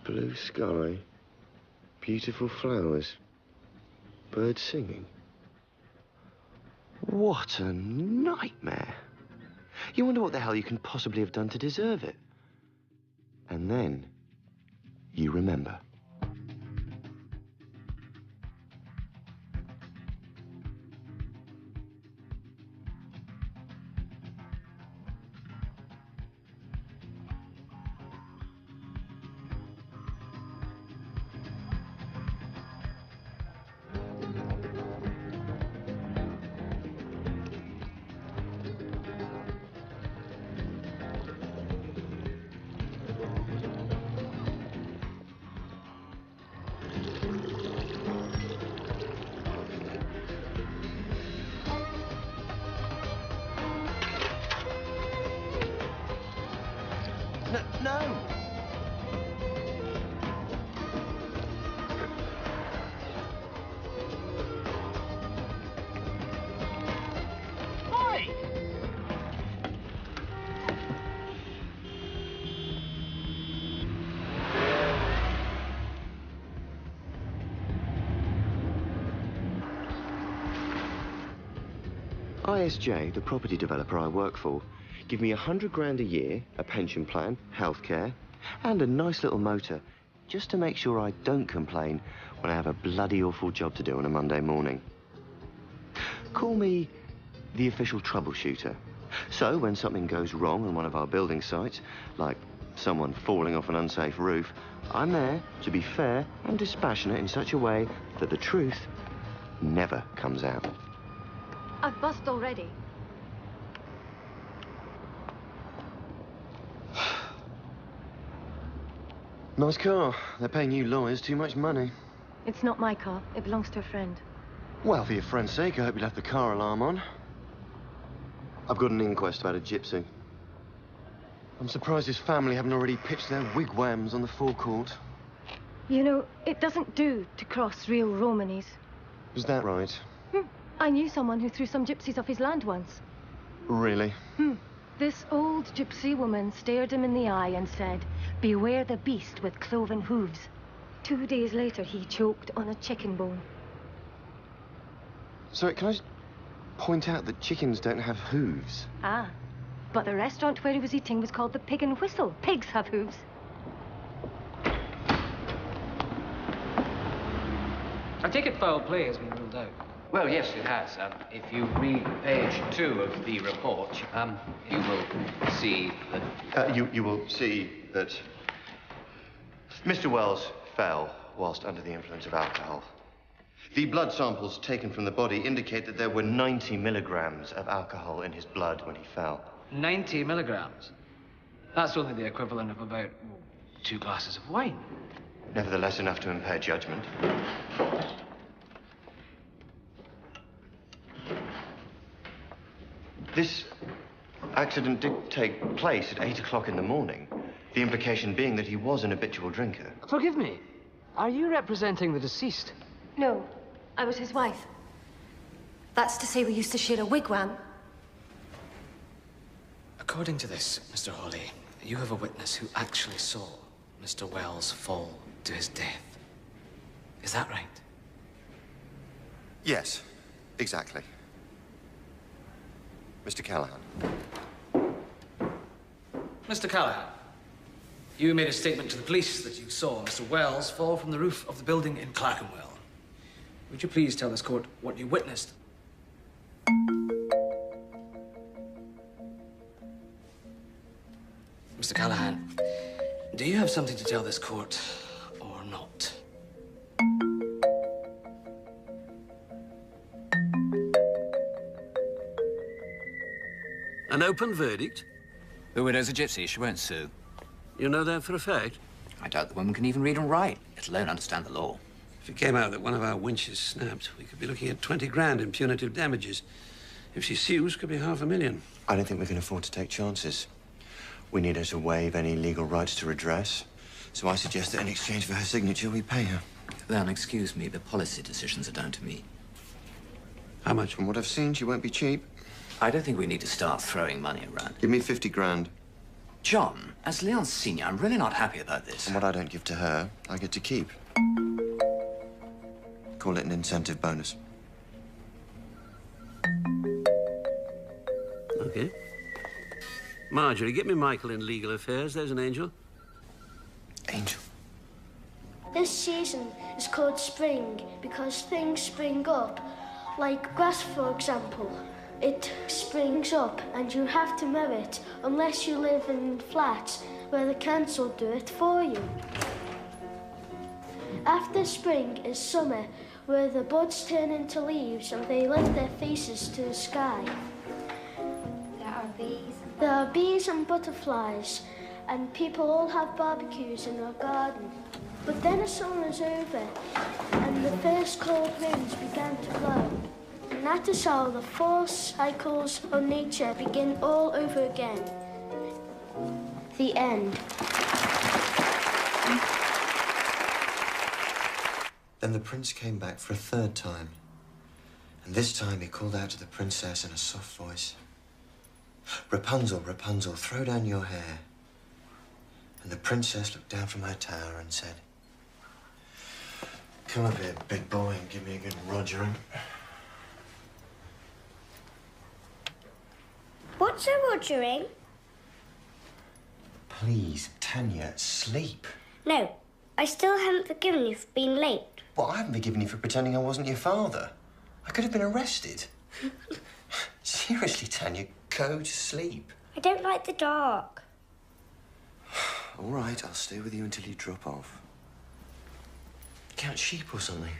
Blue sky, beautiful flowers, birds singing. What a nightmare. You wonder what the hell you can possibly have done to deserve it. And then you remember. No! Oi! ISJ, the property developer I work for, give me 100 grand a year, a pension plan, healthcare, and a nice little motor, just to make sure I don't complain when I have a bloody awful job to do on a Monday morning. Call me the official troubleshooter. So when something goes wrong on one of our building sites, like someone falling off an unsafe roof, I'm there to be fair and dispassionate in such a way that the truth never comes out. I've bussed already. Nice car. They're paying you lawyers too much money. It's not my car. It belongs to a friend. Well, for your friend's sake, I hope you left the car alarm on. I've got an inquest about a gypsy. I'm surprised his family haven't already pitched their wigwams on the forecourt. You know, it doesn't do to cross real Romanies. Was that right? I knew someone who threw some gypsies off his land once. Really? This old gypsy woman stared him in the eye and said, "Beware the beast with cloven hooves." 2 days later, he choked on a chicken bone. Sorry, can I just point out that chickens don't have hooves? Ah, but the restaurant where he was eating was called the Pig and Whistle. Pigs have hooves. I take it foul play has been ruled out. Well, yes, it has. If you read page 2 of the report, you will see that... You will see that Mr. Wells fell whilst under the influence of alcohol. The blood samples taken from the body indicate that there were 90 milligrams of alcohol in his blood when he fell. 90 milligrams? That's only the equivalent of about 2 glasses of wine. Nevertheless, enough to impair judgment. This accident did take place at 8 o'clock in the morning. The implication being that he was an habitual drinker. Forgive me. Are you representing the deceased? No, I was his wife. That's to say we used to share a wigwam. According to this, Mr. Hawley, you have a witness who actually saw Mr. Wells fall to his death. Is that right? Yes, exactly. Mr. Callahan. Mr. Callahan, you made a statement to the police that you saw Mr. Wells fall from the roof of the building in Clerkenwell. Would you please tell this court what you witnessed? Mr. Callahan, do you have something to tell this court or not? An open verdict? The widow's a gypsy. She won't sue. You know that for a fact? I doubt the woman can even read and write, let alone understand the law. If it came out that one of our winches snapped, we could be looking at 20 grand in punitive damages. If she sues, could be $500,000. I don't think we can afford to take chances. We need her to waive any legal rights to redress. So I suggest that in exchange for her signature, we pay her. Then, excuse me, the policy decisions are down to me. How much? From what I've seen, she won't be cheap. I don't think we need to start throwing money around. Give me 50 grand. John, as Leon Senior, I'm really not happy about this. And what I don't give to her, I get to keep. Call it an incentive bonus. Okay. Marjorie, get me Michael in legal affairs. There's an angel. Angel. This season is called spring because things spring up. Like grass, for example. It springs up and you have to mow it unless you live in flats where the council do it for you. After spring is summer, where the buds turn into leaves and they lift their faces to the sky. There are bees and butterflies, and people all have barbecues in our garden. But then the summer is over, and the first cold winds began to blow. And that is how the four cycles of nature begin all over again. The end. Then the prince came back for a third time. And this time he called out to the princess in a soft voice. Rapunzel, Rapunzel, throw down your hair. And the princess looked down from her tower and said, come up here, big boy, and give me a good rogering. What's a rogering? Please, Tanya, sleep. No, I still haven't forgiven you for being late. Well, I haven't forgiven you for pretending I wasn't your father. I could have been arrested. Seriously, Tanya, go to sleep. I don't like the dark. All right, I'll stay with you until you drop off. Count sheep or something.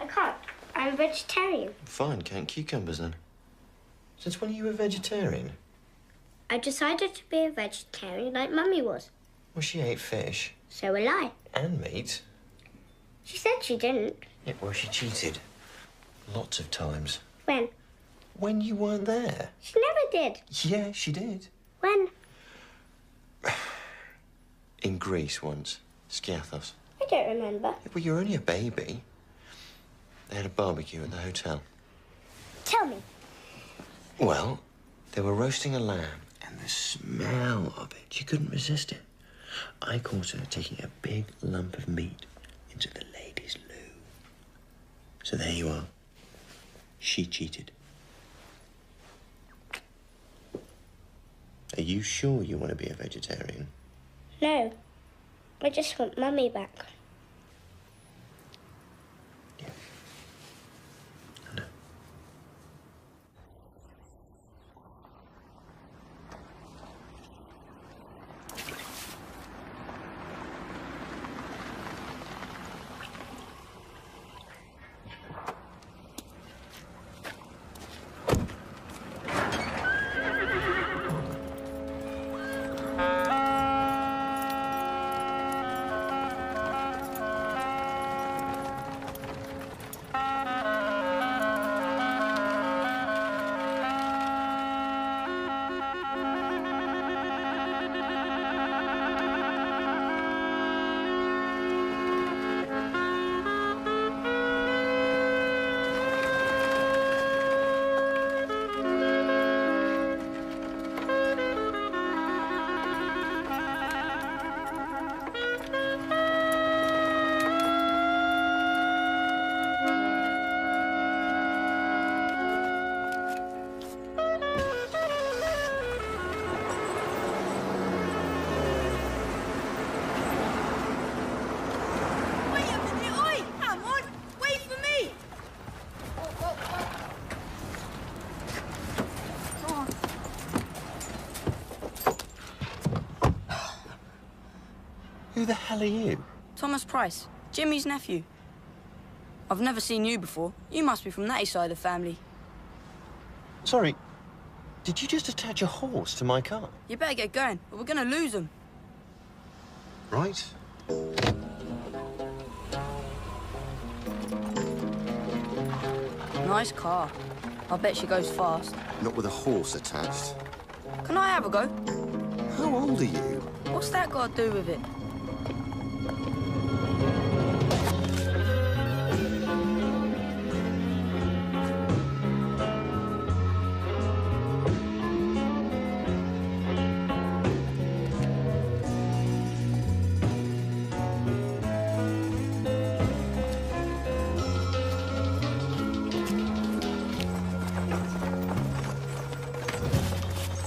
I can't. I'm a vegetarian. Fine, count cucumbers then. Since when are you a vegetarian? I decided to be a vegetarian like Mummy was. Well, she ate fish. So will I. And meat. She said she didn't. Yeah, well, she cheated. Lots of times. When? When you weren't there. She never did. Yeah, she did. When? In Greece once. Skiathos. I don't remember. Yeah, well, you're only a baby. They had a barbecue at the hotel. Tell me. Well, they were roasting a lamb, and the smell of it, she couldn't resist it. I caught her taking a big lump of meat into the ladies' loo. So there you are. She cheated. Are you sure you want to be a vegetarian? No. I just want Mummy back. Yeah. I know. Who the hell are you? Thomas Price, Jimmy's nephew. I've never seen you before. You must be from that side of the family. Sorry, did you just attach a horse to my car? You better get going, or we're gonna lose him. Right. Nice car. I bet she goes fast. Not with a horse attached. Can I have a go? How old are you? What's that got to do with it?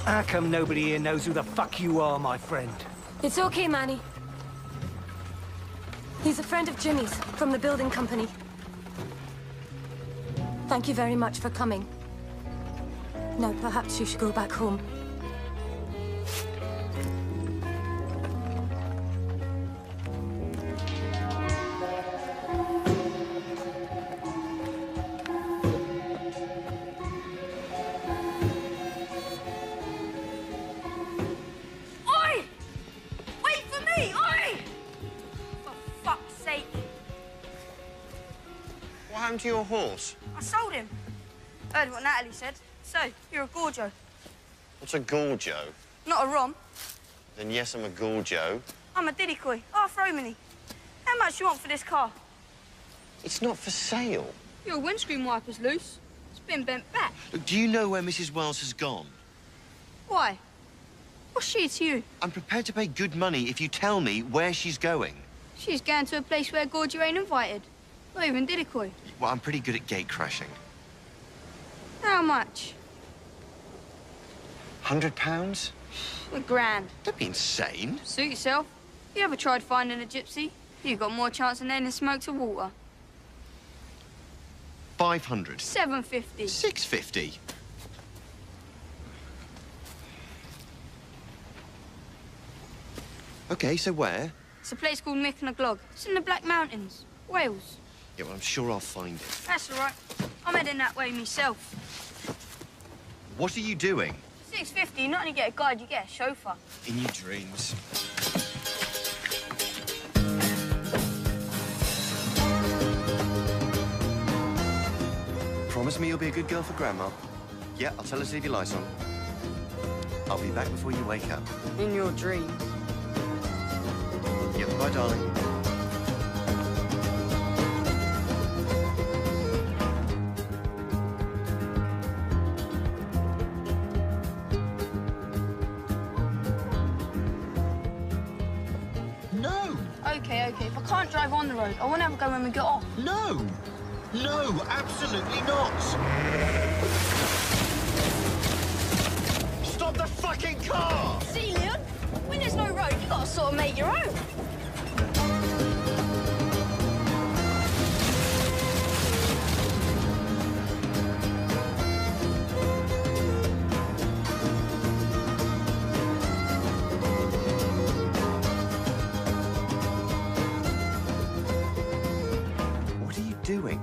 How come nobody here knows who the fuck you are, my friend? It's okay, Manny. He's a friend of Jimmy's, from the building company. Thank you very much for coming. Now, perhaps you should go back home. Oi! Wait for me! Oi! For fuck's sake. What happened to your horse? I sold him. Heard what Natalie said. So, you're a Gorjo. What's a Gorjo? Not a Rom. Then yes, I'm a Gorjo. I'm a Diddy-Coy, half Romany. How much do you want for this car? It's not for sale. Your windscreen wiper's loose. It's been bent back. Look, do you know where Mrs. Wells has gone? Why? What's she to you? I'm prepared to pay good money if you tell me where she's going. She's going to a place where Gorjo ain't invited. Not even Diddy-Coy. Well, I'm pretty good at gate crashing. How much? £100? A grand. Don't be insane. Suit yourself. You ever tried finding a gypsy? You got more chance of nailing smoke to water. 500. 750. 650. Okay, so where? It's a place called Mick and a Glog. It's in the Black Mountains, Wales. Yeah, well, I'm sure I'll find it. That's all right. I'm heading that way myself. What are you doing? 650, you not only get a guide, you get a chauffeur. In your dreams. Promise me you'll be a good girl for Grandma. Yeah, I'll tell her to leave your lights on. I'll be back before you wake up. In your dreams. Yeah, bye, darling. Okay, if I can't drive on the road, I want to have a go when we get off. No! No, absolutely not! Stop the fucking car! See, Leon? When there's no road, you got to sort of make your own. Doing?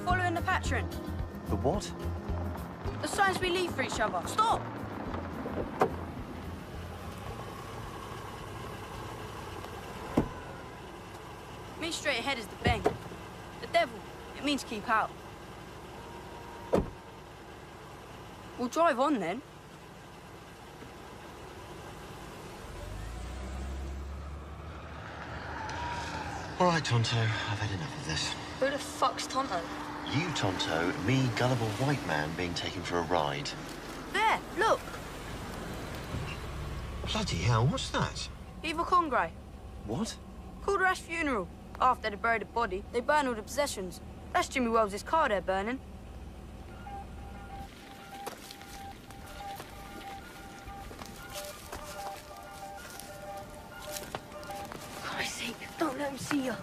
Following the pattern. The what? The signs we leave for each other. Stop! Me straight ahead is the bang. The devil. It means keep out. We'll drive on then. All right, Tonto. I've had enough of this. Who the fuck's Tonto? You, Tonto, me, gullible white man being taken for a ride. There, look. Bloody hell, what's that? Eva Congrey. What? Called her Ash funeral. After they buried the body, they burn all the possessions. That's Jimmy Wells' car they're burning. Christ's sake, don't let him see you.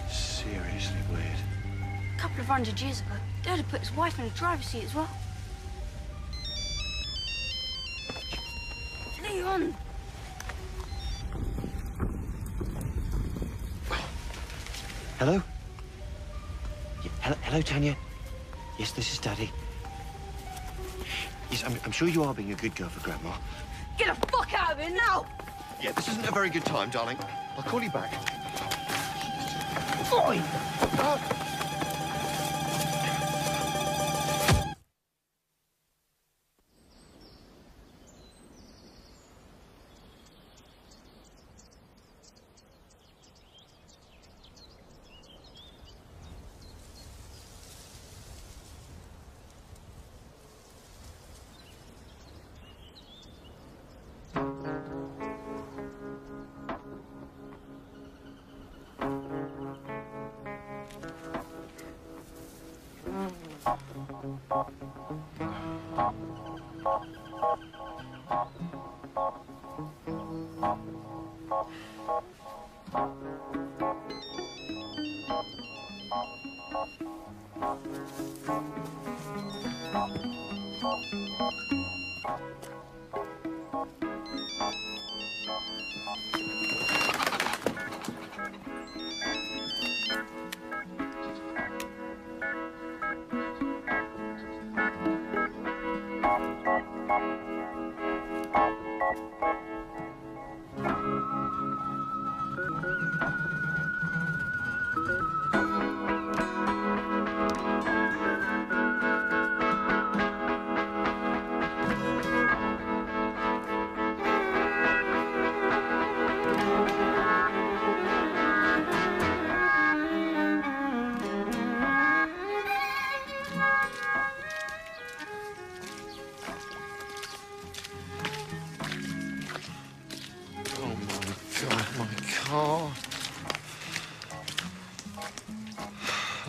Seriously weird. A couple of 100 years ago, Dad had put his wife in the driver's seat as well. Leon! Hello? Yeah, hello, Tanya. Yes, this is Daddy. Yes, I'm sure you are being a good girl for Grandma. Get the fuck out of here now! Yeah, this isn't a very good time, darling. I'll call you back. Oi!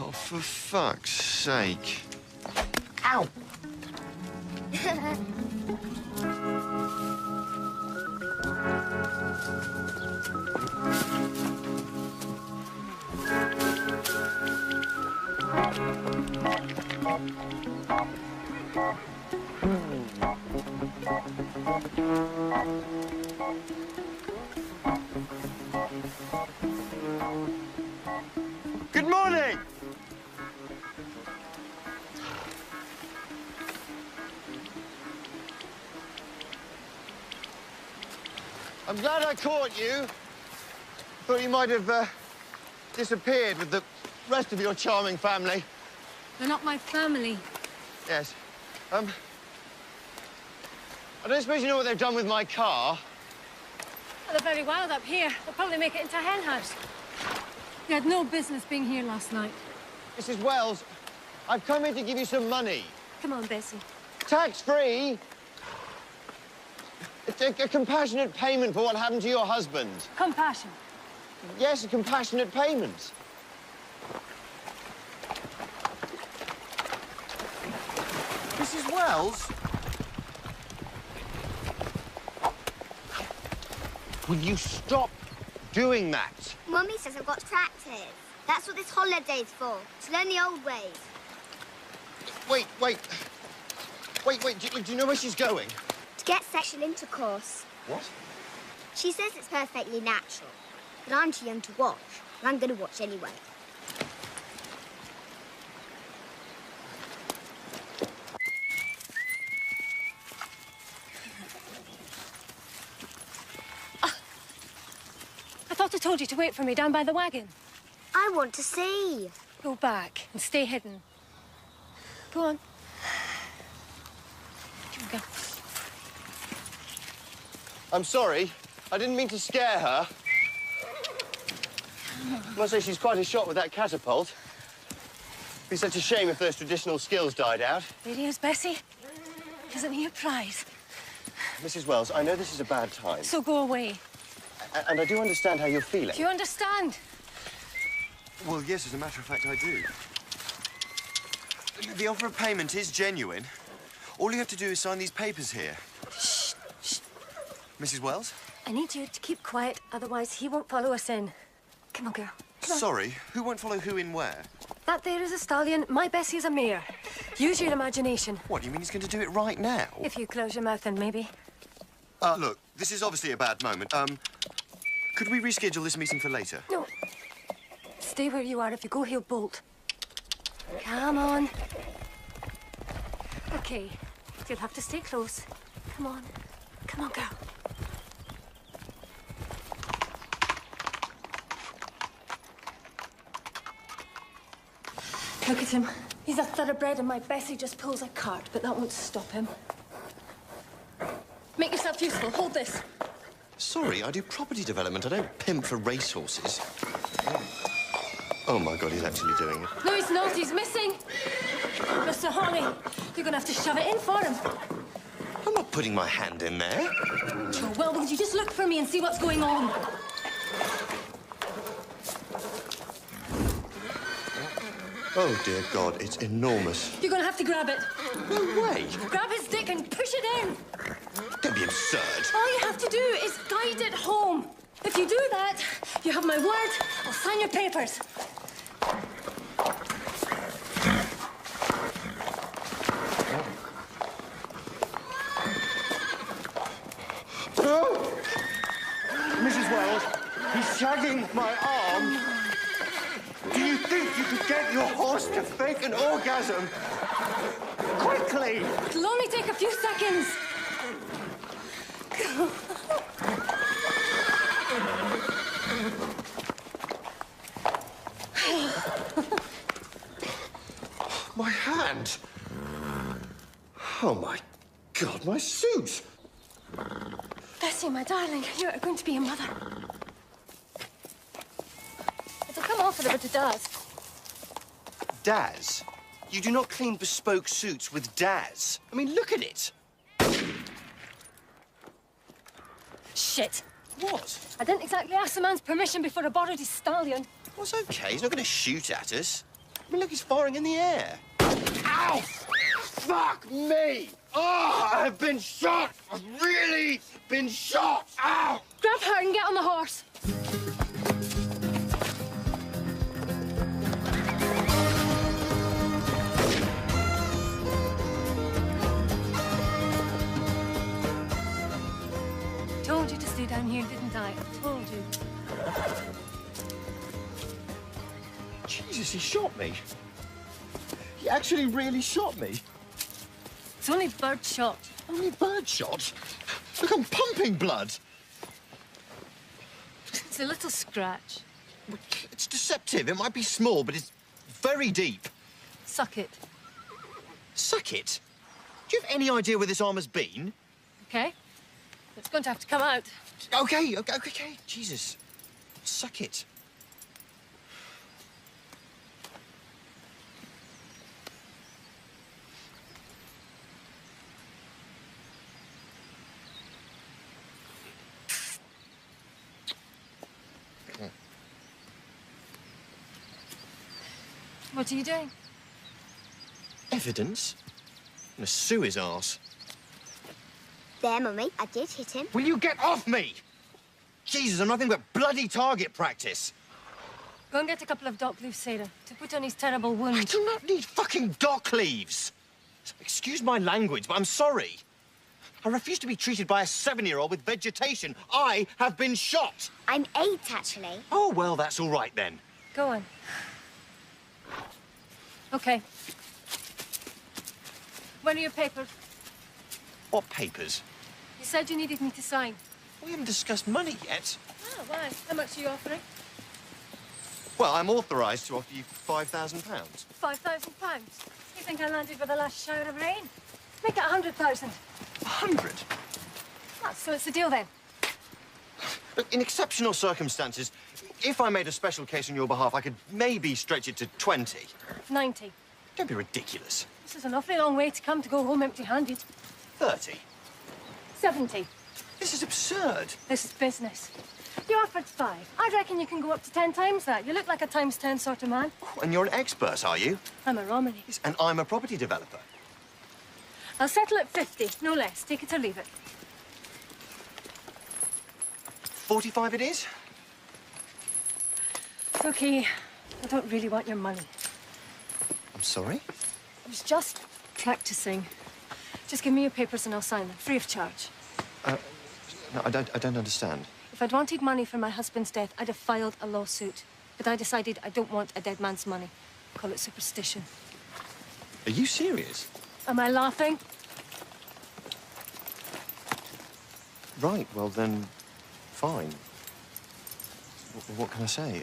Oh, for fuck's sake. Ow! Good morning! I'm glad I caught you. Thought you might have disappeared with the rest of your charming family. They're not my family. Yes. I don't suppose you know what they've done with my car? Well, they're very wild up here. They'll probably make it into a hen house. You had no business being here last night. Mrs. Wells, I've come here to give you some money. Come on, Bessie. Tax-free. It's a compassionate payment for what happened to your husband. Compassion. Yes, a compassionate payment. Mrs. Wells? Will you stop doing that? Mummy says I've got tractors. That's what this holiday's for, to learn the old ways. Wait. Do you know where she's going? To get sexual intercourse. What? She says it's perfectly natural, but I'm too young to watch, and I'm going to watch anyway. I thought I told you to wait for me down by the wagon. I want to see. Go back and stay hidden. Go on. Here we go. I'm sorry. I didn't mean to scare her. I must say she's quite a shot with that catapult. It'd be such a shame if those traditional skills died out. There he is, Bessie. Isn't he a prize? Mrs. Wells, I know this is a bad time. So go away. And I do understand how you're feeling. Do you understand? Well, yes, as a matter of fact, I do. The offer of payment is genuine. All you have to do is sign these papers here. Shh. Mrs. Wells? I need you to keep quiet, otherwise he won't follow us in. Come on, girl. Come on. Sorry, who won't follow who in where? That there is a stallion. My Bessie's a mare. Use your imagination. What, you mean he's going to do it right now? If you close your mouth, then maybe. Look, this is obviously a bad moment. Could we reschedule this meeting for later? No. Stay where you are. If you go, he'll bolt. Come on. Okay. You'll have to stay close. Come on. Come on, girl. Look at him. He's a thoroughbred and my Bessie just pulls a cart, but that won't stop him. Make yourself useful. Hold this. Sorry, I do property development. I don't pimp for racehorses. Oh, my God, he's actually doing it. No, he's not. He's missing. Mr. Hawley, you're going to have to shove it in for him. I'm not putting my hand in there. Oh, well, would you just look for me and see what's going on? Oh, dear God, it's enormous. You're going to have to grab it. No way. Grab his dick and push it in. Don't be absurd. All you have to do is guide it home. If you do that, you have my word. I'll sign your papers. Oh! Mrs. Wells, he's shagging my arm. Do you think you could get your horse to fake an orgasm? Quickly! It'll only take a few seconds. My hand. Oh, my God, my suit. Bessie, my darling, you're going to be a mother. It'll come off in a bit of Daz. Daz? You do not clean bespoke suits with Daz. I mean, look at it. Shit. What? I didn't exactly ask the man's permission before I borrowed his stallion. Well, it's okay. He's not going to shoot at us. I mean, look, he's firing in the air. Ow! Fuck me! Oh, I've been shot! I've really been shot! Ow! Grab her and get on the horse. Told you to stay down here, didn't I? I told you. Jesus, he shot me. He actually really shot me. It's only birdshot. Only birdshot? Look, I'm pumping blood. It's a little scratch. It's deceptive. It might be small, but it's very deep. Suck it. Suck it? Do you have any idea where this arm has been? Okay. It's going to have to come out. Okay. Jesus. Suck it. What are you doing? Evidence? I'm gonna sue his arse. There, Mummy, I did hit him. Will you get off me? Jesus, I'm nothing but bloody target practice. Go and get a couple of dock leaves, Sarah, to put on his terrible wound. I do not need fucking dock leaves. Excuse my language, but I'm sorry. I refuse to be treated by a 7-year-old with vegetation. I have been shot. I'm 8, actually. Oh, well, that's all right, then. Go on. Okay. Where are your papers? What papers? You said you needed me to sign. We haven't discussed money yet. Oh, why? How much are you offering? Well, I'm authorised to offer you £5,000. £5,000. You think I landed with the last shower of rain? Make it 100,000. 100? Ah, so it's a deal then. Look, in exceptional circumstances, if I made a special case on your behalf, I could maybe stretch it to 20. 90. Don't be ridiculous. This is an awfully long way to come to go home empty-handed. 30. 70. This is absurd. This is business. You offered 5. I reckon you can go up to 10 times that. You look like a times 10 sort of man. And you're an expert, are you? I'm a Romany. Yes, and I'm a property developer. I'll settle at 50, no less. Take it or leave it. 45 it is? It's okay. I don't really want your money. I'm sorry? I was just practicing. Just give me your papers and I'll sign them, free of charge. No, I don't understand. If I'd wanted money for my husband's death, I'd have filed a lawsuit. But I decided I don't want a dead man's money. Call it superstition. Are you serious? Am I laughing? Right, well then, fine. What can I say?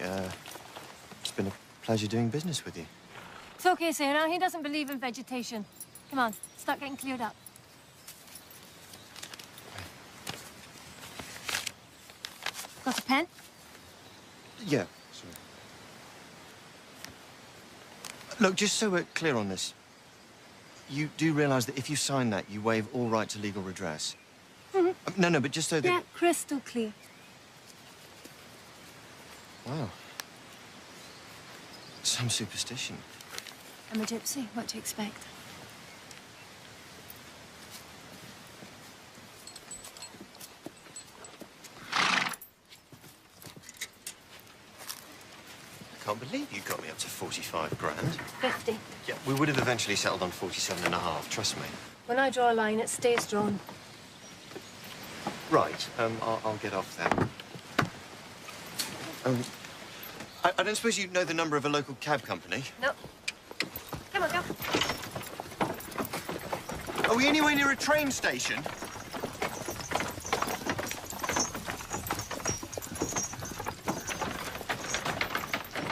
It's been a pleasure doing business with you. It's okay, Sarah. He doesn't believe in vegetation. Come on, start getting cleared up. Got a pen? Yeah, sorry. Look, just so we're clear on this, you do realise that if you sign that, you waive all right to legal redress? Mm-hmm. No, but just so that... Yeah, crystal clear. Wow. Some superstition. I'm a gypsy. What do you expect? I can't believe you got me up to 45 grand. 50. Yeah, we would have eventually settled on 47.5, trust me. When I draw a line, it stays drawn. Right, I'll get off then. I don't suppose you know the number of a local cab company? No. Come on, go. Are we anywhere near a train station?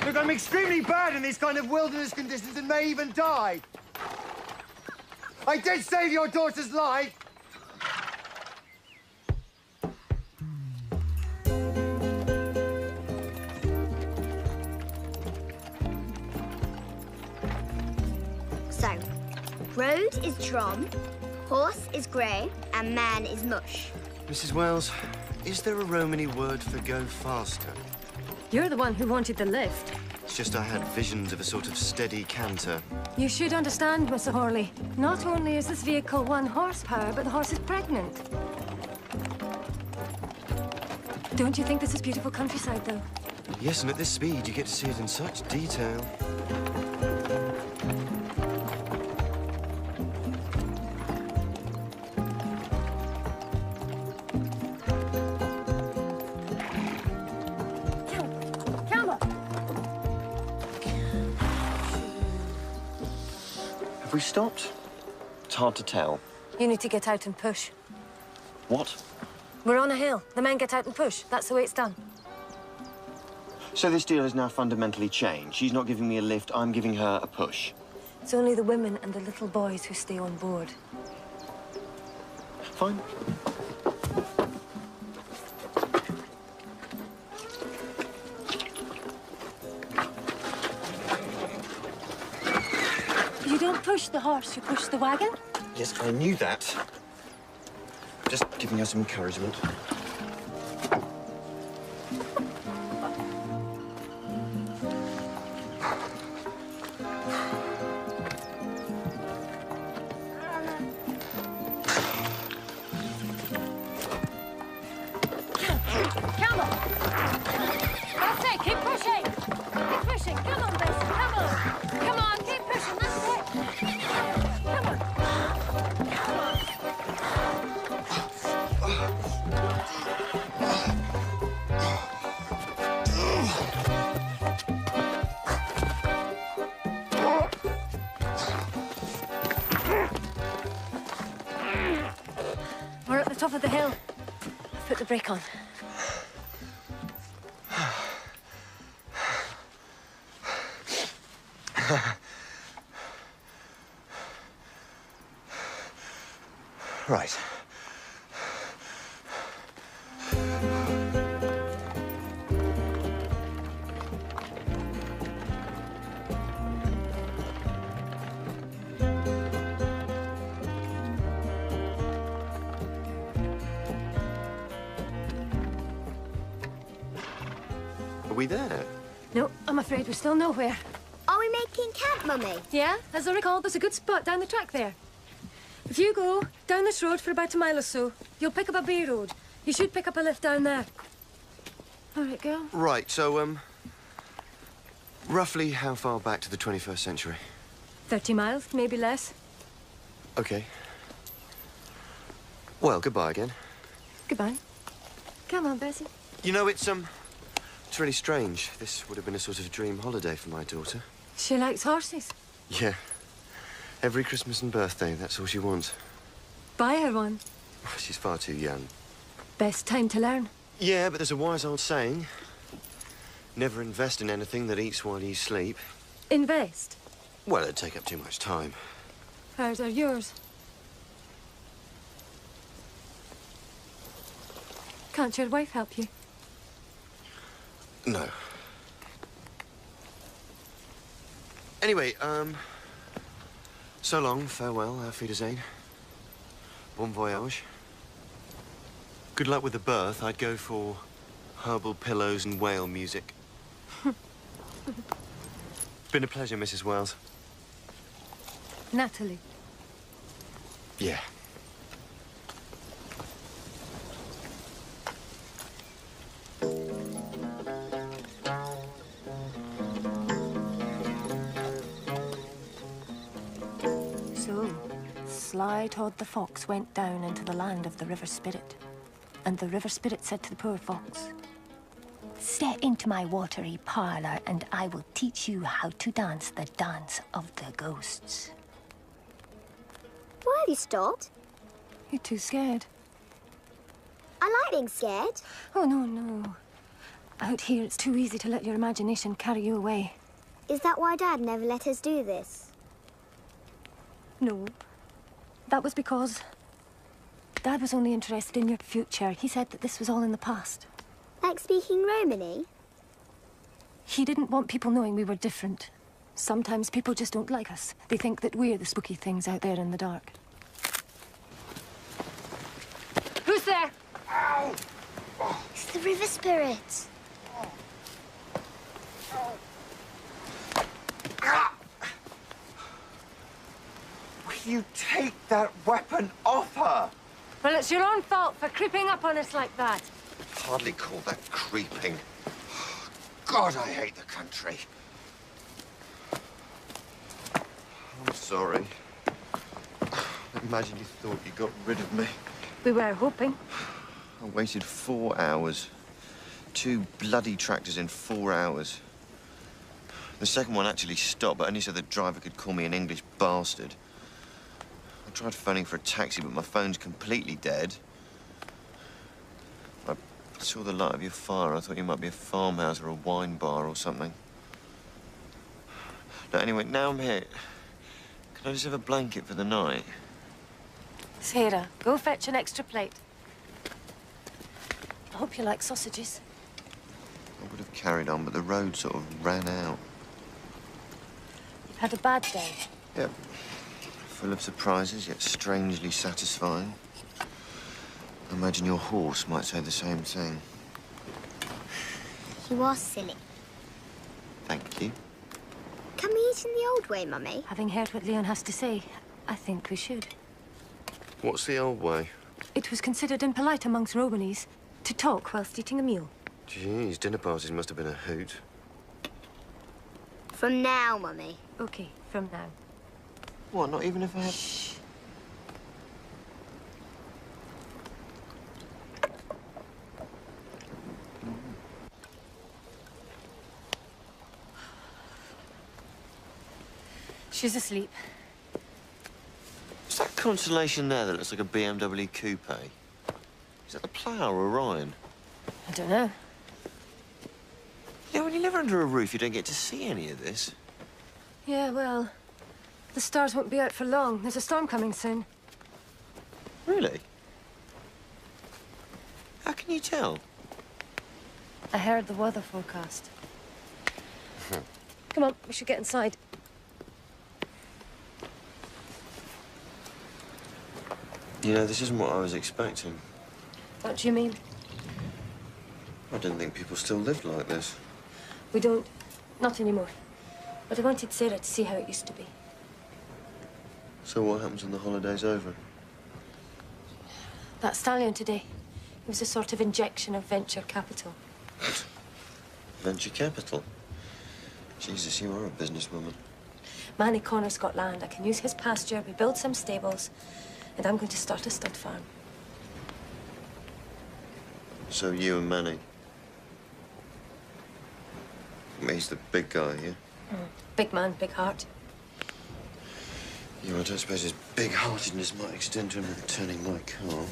Look, I'm extremely bad in these kind of wilderness conditions and may even die. I did save your daughter's life. So, road is drum, horse is grey, and man is mush. Mrs. Wells, is there a Romany word for go faster? You're the one who wanted the lift. It's just I had visions of a sort of steady canter. You should understand, Mr. Horley. Not only is this vehicle 1 horsepower, but the horse is pregnant. Don't you think this is beautiful countryside, though? Yes, and at this speed, you get to see it in such detail. Have we stopped? It's hard to tell. You need to get out and push. What? We're on a hill. The men get out and push. That's the way it's done. So this deal has now fundamentally changed. She's not giving me a lift, I'm giving her a push. It's only the women and the little boys who stay on board. Fine. You don't push the horse, you push the wagon? Yes, I knew that. Just giving her some encouragement. Come on! That's it, keep pushing! Keep pushing, come on, Bessie, come on! Come on, keep pushing, that's it! Come on! Come on! We're at the top of the hill. Put the brake on. Right. Are we there? No, I'm afraid we're still nowhere. Are we making camp, Mummy? Yeah, as I recall, there's a good spot down the track there. If you go down this road for about a mile or so, you'll pick up a B road. You should pick up a lift down there. All right, girl. Right, so, roughly how far back to the 21st century? 30 miles, maybe less. Okay. Well, goodbye again. Goodbye. Come on, Bessie. You know, it's really strange. This would have been a sort of dream holiday for my daughter. She likes horses. Yeah. Every Christmas and birthday, that's all she wants. Buy her one. She's far too young. Best time to learn. Yeah, but there's a wise old saying. Never invest in anything that eats while you sleep. Invest? Well, it'd take up too much time. Hers are yours. Can't your wife help you? No. Anyway, so long, farewell, auf Wiedersehen. Bon voyage. Good luck with the birth. I'd go for herbal pillows and whale music. Been a pleasure, Mrs. Wells. Natalie. Yeah. So, Sly Todd the Fox went down into the land of the River Spirit. And the River Spirit said to the poor fox, "Step into my watery parlor, and I will teach you how to dance the dance of the ghosts." Why have you stopped? You're too scared. I like being scared. Oh, no, no. Out here, it's too easy to let your imagination carry you away. Is that why Dad never let us do this? No. That was because Dad was only interested in your future. He said that this was all in the past. Like speaking Romany? He didn't want people knowing we were different. Sometimes people just don't like us. They think that we're the spooky things out there in the dark. Who's there? Ow! It's the River Spirit. Will you take that weapon off her? Well, it's your own fault for creeping up on us like that. Hardly call that creeping. God, I hate the country. I'm sorry. Imagine you thought you got rid of me. We were hoping. I waited 4 hours. 2 bloody tractors in 4 hours. The second one actually stopped, but only so the driver could call me an English bastard. I tried phoning for a taxi, but my phone's completely dead. I saw the light of your fire. I thought you might be a farmhouse or a wine bar or something. No, anyway, now I'm here. Can I just have a blanket for the night? Sarah, go fetch an extra plate. I hope you like sausages. I would have carried on, but the road sort of ran out. You've had a bad day. Yep. Full of surprises, yet strangely satisfying. I imagine your horse might say the same thing. You are silly. Thank you. Can we eat in the old way, Mummy? Having heard what Leon has to say, I think we should. What's the old way? It was considered impolite amongst Romanese to talk whilst eating a meal. Jeez, dinner parties must have been a hoot. From now, Mummy. Okay, from now. What, not even if I have... Shh. She's asleep. Is that Constellation there that looks like a BMW coupe? Is that the Plough or Orion? I don't know. Yeah, when you live under a roof, you don't get to see any of this. Yeah, well, the stars won't be out for long. There's a storm coming soon. Really? How can you tell? I heard the weather forecast. Come on, we should get inside. You know, this isn't what I was expecting. What do you mean? I didn't think people still lived like this. We don't. Not anymore. But I wanted Sarah to see how it used to be. So what happens when the holiday's over? That stallion today, it was a sort of injection of venture capital. Venture capital? Jesus, you are a businesswoman. Manny Connor's got land. I can use his pasture, we build some stables, and I'm going to start a stud farm. So you and Manny? He's the big guy, yeah? Big man, big heart. Yeah, I don't suppose his big-heartedness might extend to him returning my car.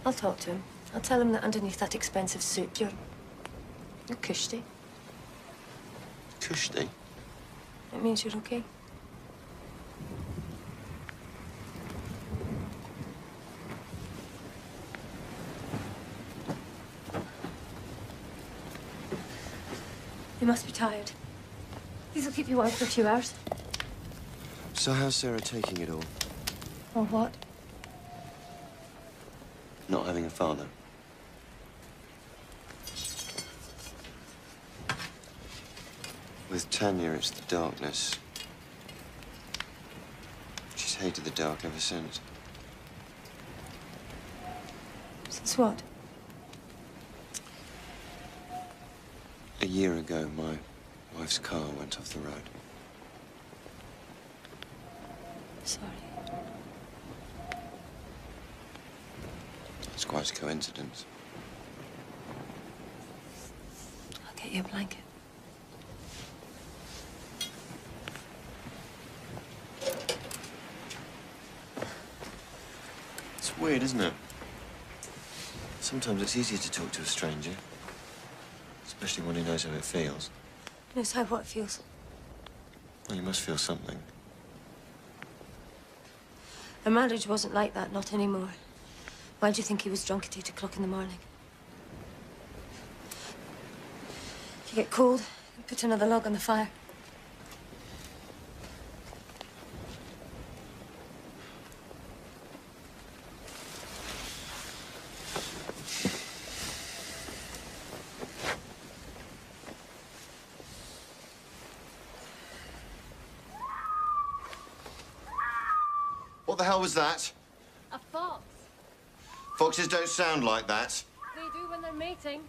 I'll talk to him. I'll tell him that underneath that expensive suit, you're cushy. Cushy? It means you're okay. You must be tired. These will keep you warm for a few hours. So how's Sarah taking it all? Or what? Not having a father. With Tanya, it's the darkness. She's hated the dark ever since. Since what? A year ago, my wife's car went off the road. Sorry. It's quite a coincidence. I'll get you a blanket. It's weird, isn't it? Sometimes it's easier to talk to a stranger. Especially when he knows how it feels. Knows how what feels. Well, you must feel something. Our marriage wasn't like that, not anymore. Why do you think he was drunk at 8 o'clock in the morning? If you get cold, put another log on the fire. What the hell was that? A fox. Foxes don't sound like that. They do when they're mating.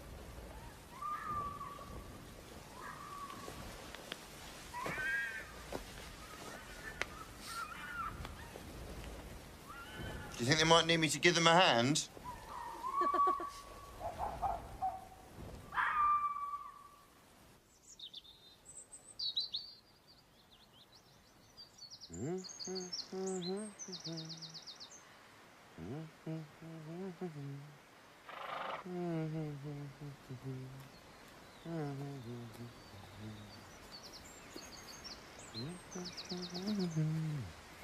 Do you think they might need me to give them a hand?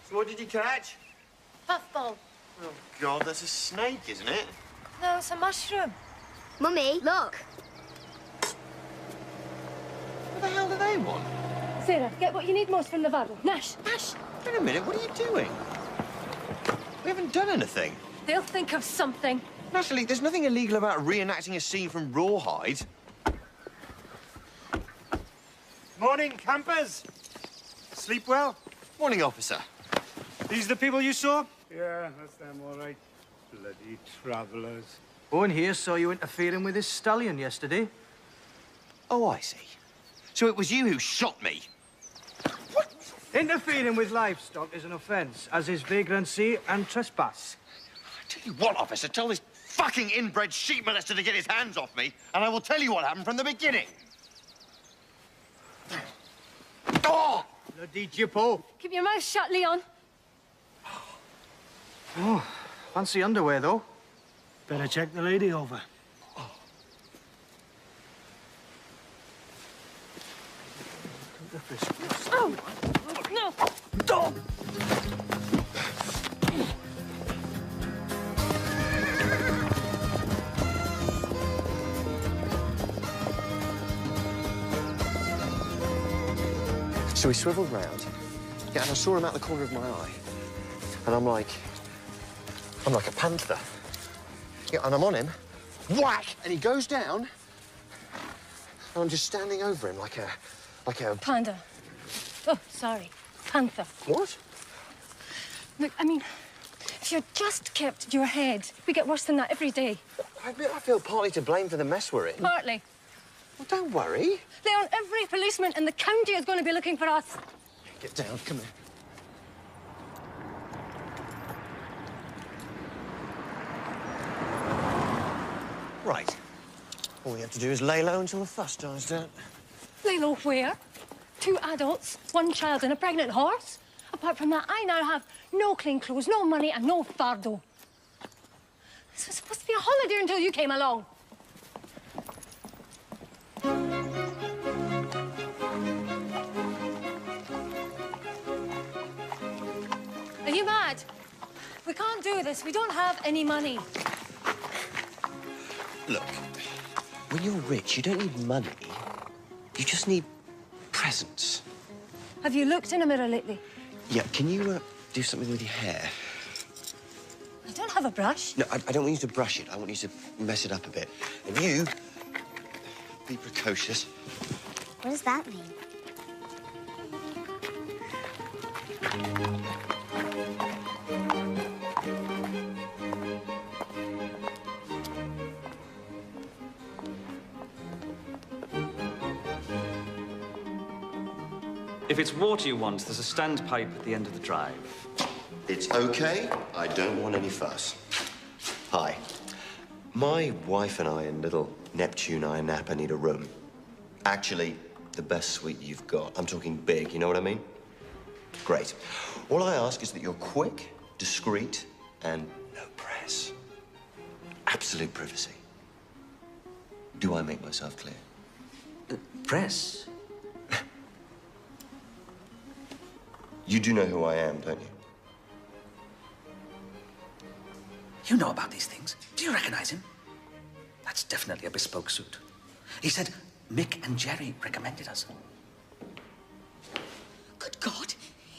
So what did you catch? Puffball. Oh, God, that's a snake, isn't it? No, it's a mushroom. Mummy, look. What the hell do they want? Sarah, get what you need most from the barrel. Nash, Nash. Wait a minute, what are you doing? We haven't done anything. They'll think of something. Natalie, there's nothing illegal about reenacting a scene from Rawhide. Morning, campers. Sleep well? Morning, officer. These the people you saw? Yeah, that's them, all right. Bloody travellers. Owen here saw you interfering with his stallion yesterday. Oh, I see. So it was you who shot me? What? Interfering with livestock is an offence, as is vagrancy and trespass. I tell you what, officer, tell this fucking inbred sheep molester to get his hands off me, and I will tell you what happened from the beginning. Oh! Bloody jippo. Keep your mouth shut, Leon. Oh, fancy underwear, though. Better check the lady over. Oh! No! Dog! So he swiveled round, yeah, and I saw him out the corner of my eye. And I'm like a panther. Yeah, and I'm on him, whack, and he goes down, and I'm just standing over him like a... Panda. Oh, sorry. Panther. What? Look, I mean, if you just kept your head, we get worse than that every day. I admit I feel partly to blame for the mess we're in. Partly. Well, don't worry. Leon, every policeman in the county is going to be looking for us. Get down, come here. Right. All we have to do is lay low until the fuss dies down. Lay low where? 2 adults, 1 child and a pregnant horse? Apart from that, I now have no clean clothes, no money and no fardo. This was supposed to be a holiday until you came along. Are you mad? We can't do this. We don't have any money. Look, when you're rich, you don't need money. You just need presence. Have you looked in a mirror lately? Yeah, can you do something with your hair? I don't have a brush. No, I don't want you to brush it. I want you to mess it up a bit. And you, be precocious. What does that mean? If it's water you want, there's a standpipe at the end of the drive. It's okay. I don't want any fuss. Hi. My wife and I and little Neptune Eye Napa need a room. Actually, the best suite you've got. I'm talking big, you know what I mean? Great. All I ask is that you're quick, discreet, and no press. Absolute privacy. Do I make myself clear? Press? You do know who I am, don't you? You know about these things. Do you recognize him? That's definitely a bespoke suit. He said Mick and Jerry recommended us. Good God,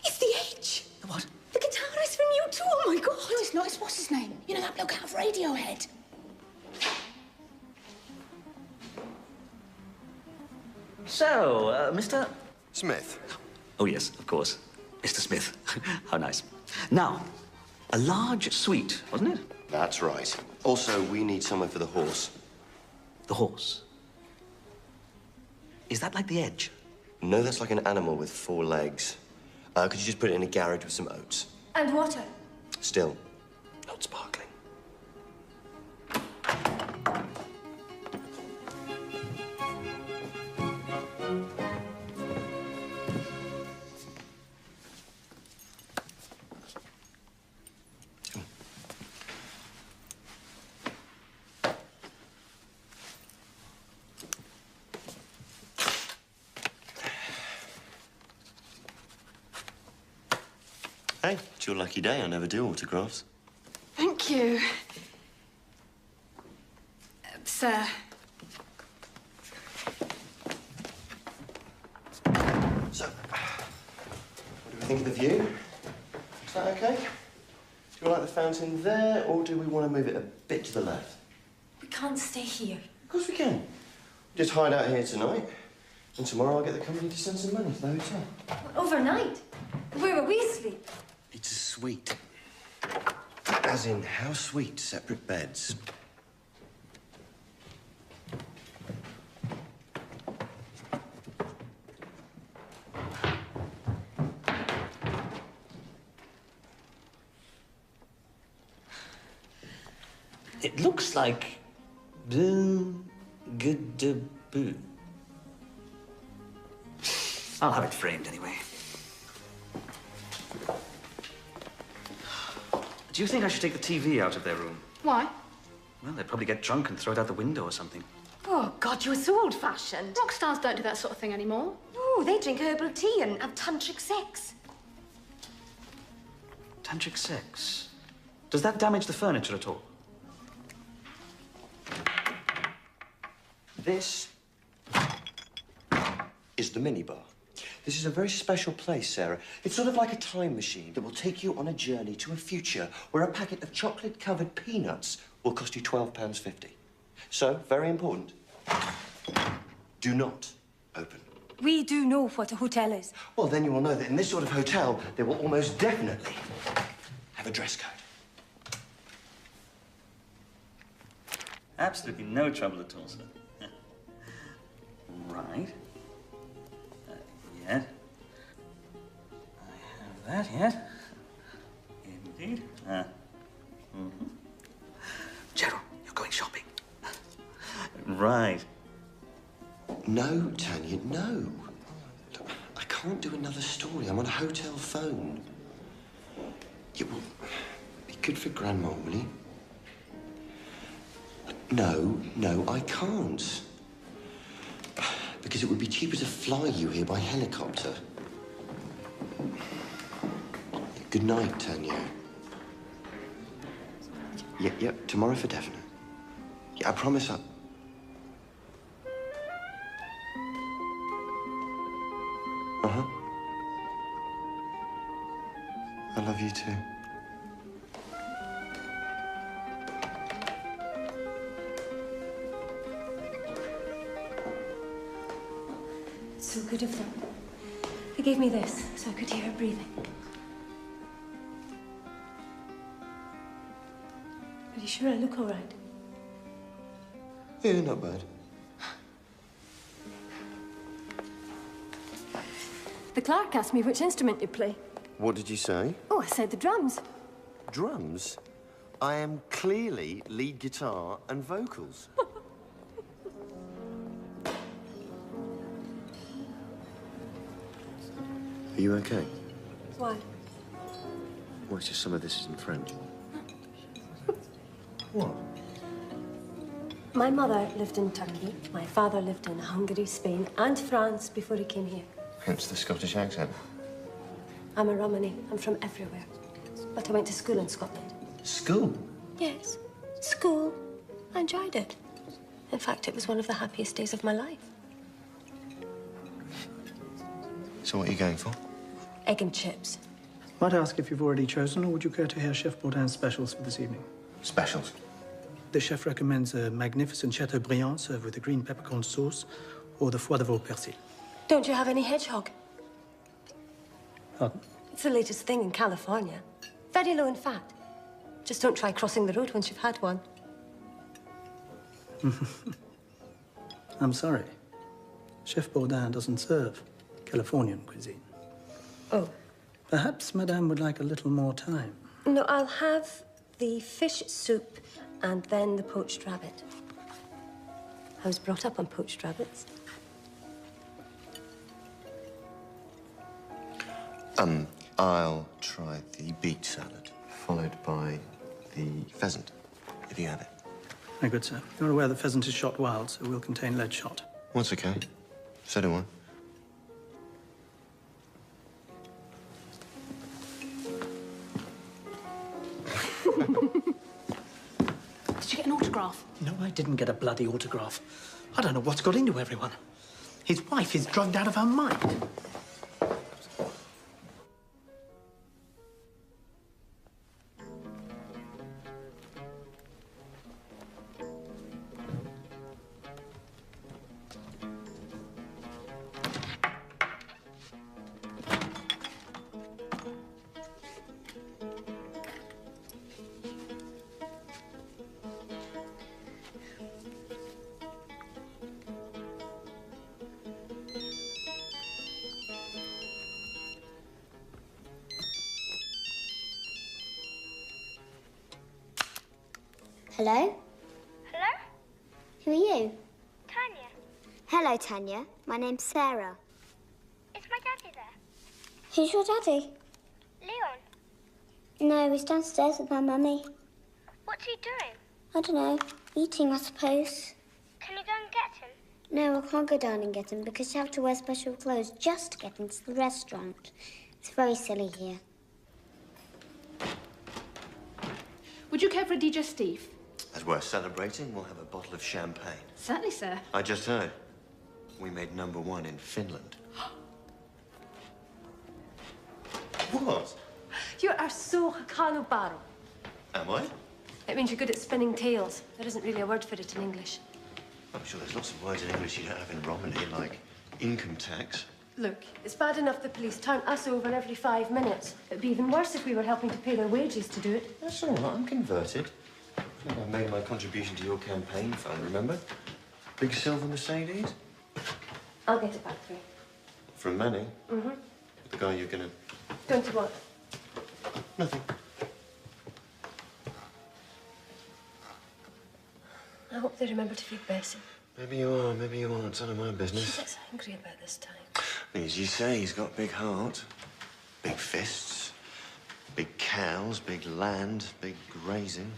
it's the Edge. The what? The guitarist from U2, oh my God. No, it's not. It's what's his name? You know, that bloke out of Radiohead. So, Mr. Smith. Oh, yes, of course. Mr. Smith. How nice. Now, a large suite, wasn't it? That's right. Also, we need someone for the horse. The horse? Is that like the Edge? No, that's like an animal with 4 legs. Could you just put it in a garage with some oats? And water. Still, not sparkling. Hey, it's your lucky day. I never do autographs. Thank you. Sir. So, what do we think of the view? Is that okay? Do you like the fountain there, or do we want to move it a bit to the left? We can't stay here. Of course we can. Just hide out here tonight, and tomorrow I'll get the company to send some money to the hotel. Overnight? Where will we sleep? It's a suite. As in, how sweet, separate beds. It looks like boo. I'll have it framed anyway. Do you think I should take the TV out of their room? Why? Well, they'd probably get drunk and throw it out the window or something. Oh, God, you're so old-fashioned. Rock stars don't do that sort of thing anymore. Oh, they drink herbal tea and have tantric sex. Tantric sex? Does that damage the furniture at all? This is the minibar. This is a very special place, Sarah. It's sort of like a time machine that will take you on a journey to a future where a packet of chocolate-covered peanuts will cost you £12.50. So, very important, do not open. We do know what a hotel is. Well, then you will know that in this sort of hotel, they will almost definitely have a dress code. Absolutely no trouble at all, sir. Right. Yet. I have that yet. Indeed. Gerald, you're going shopping. Right. No, Tanya, no. Look, I can't do another story. I'm on a hotel phone. You will be good for Grandma, will you? No, I can't. Because it would be cheaper to fly you here by helicopter. Good night, Tanya. Yeah, tomorrow for definite. Yeah, I promise Uh-huh. I love you too. It's so good of them. They gave me this so I could hear her breathing. Are you sure I look all right? Yeah, not bad. The clerk asked me which instrument you play. What did you say? Oh, I said the drums. Drums? I am clearly lead guitar and vocals. Are you okay? Why? Well, it's just some of this is in French. What? My mother lived in Turkey. My father lived in Hungary, Spain, and France before he came here. Hence the Scottish accent. I'm a Romany. I'm from everywhere. But I went to school in Scotland. School? Yes, school. I enjoyed it. In fact, it was one of the happiest days of my life. So what are you going for? Egg and chips. Might I ask if you've already chosen, or would you care to hear Chef Bourdin's specials for this evening? Specials? The chef recommends a magnificent Chateaubriand served with a green peppercorn sauce or the foie de veau persil. Don't you have any hedgehog? Pardon? It's the latest thing in California. Very low in fat. Just don't try crossing the road once you've had one. I'm sorry. Chef Bourdin doesn't serve Californian cuisine. Oh. Perhaps Madame would like a little more time. No, I'll have the fish soup and then the poached rabbit. I was brought up on poached rabbits. I'll try the beet salad, followed by the pheasant, if you have it. Very good, sir. You're aware the pheasant is shot wild, so will contain lead shot. That's okay. So do I. Did you get an autograph? No, I didn't get a bloody autograph. I don't know what's got into everyone. His wife is drugged out of her mind. Hello? Hello? Who are you? Tanya. Hello, Tanya. My name's Sarah. Is my daddy there? Who's your daddy? Leon. No, he's downstairs with my mummy. What's he doing? I don't know. Eating, I suppose. Can you go and get him? No, I can't go down and get him because you have to wear special clothes just to get into the restaurant. It's very silly here. Would you care for a digestif? As we're celebrating, we'll have a bottle of champagne. Certainly, sir. I just heard. We made #1 in Finland. What? You are so hakanubaro. Am I? It means you're good at spinning tales. There isn't really a word for it in English. I'm sure there's lots of words in English you don't have in Romany, like income tax. Look, it's bad enough the police turn us over every 5 minutes. It'd be even worse if we were helping to pay their wages to do it. That's all right, I'm converted. I think I made my contribution to your campaign fund, remember? Big silver Mercedes? I'll get it back for you. From Manny? Mm-hmm. The guy you're gonna... Don't you want? Nothing. I hope they remember to feed Bessie. Maybe you are, maybe you aren't. It's none of my business. She gets angry about this time. As you say, he's got a big heart, big fists, big cows, big land, big grazing,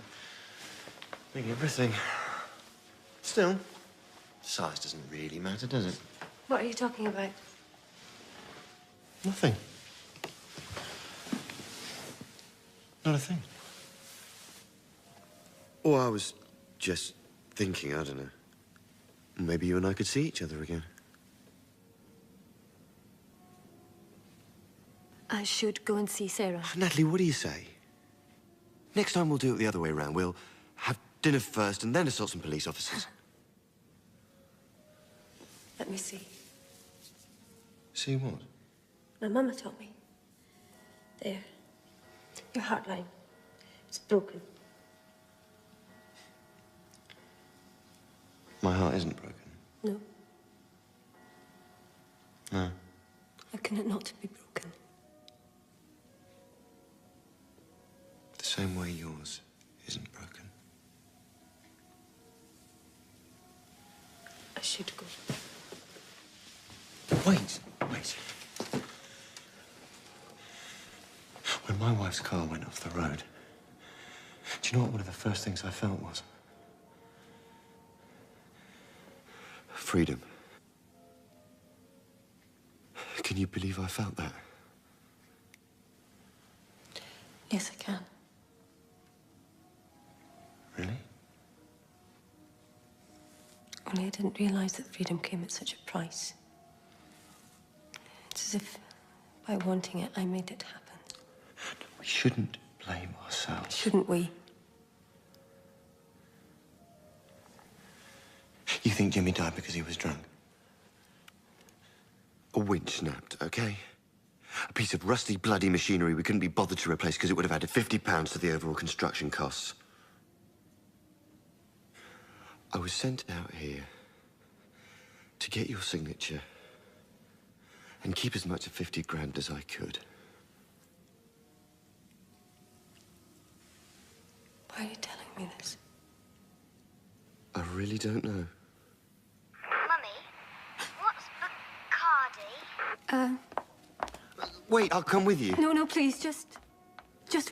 big everything. Still, size doesn't really matter, does it? What are you talking about? Nothing. Not a thing. Oh, I was just thinking, I don't know. Maybe you and I could see each other again. I should go and see Sarah. Natalie, what do you say? Next time we'll do it the other way around. We'll have dinner first and then assault some police officers. Let me see. See what? My mama told me. There. Your heart line. It's broken. My heart isn't broken. No. No. How can it not be broken? The same way yours isn't broken. I should go. Wait. When my wife's car went off the road, do you know what one of the first things I felt was? Freedom. Can you believe I felt that? Yes, I can. Really? Only I didn't realize that freedom came at such a price. It's as if by wanting it, I made it happen. We shouldn't blame ourselves. Shouldn't we? You think Jimmy died because he was drunk? A winch snapped, okay? A piece of rusty, bloody machinery we couldn't be bothered to replace because it would have added £50 to the overall construction costs. I was sent out here to get your signature and keep as much of 50 grand as I could. Why are you telling me this? I really don't know. Mummy, what's Bacardi? Wait, I'll come with you. No, please, just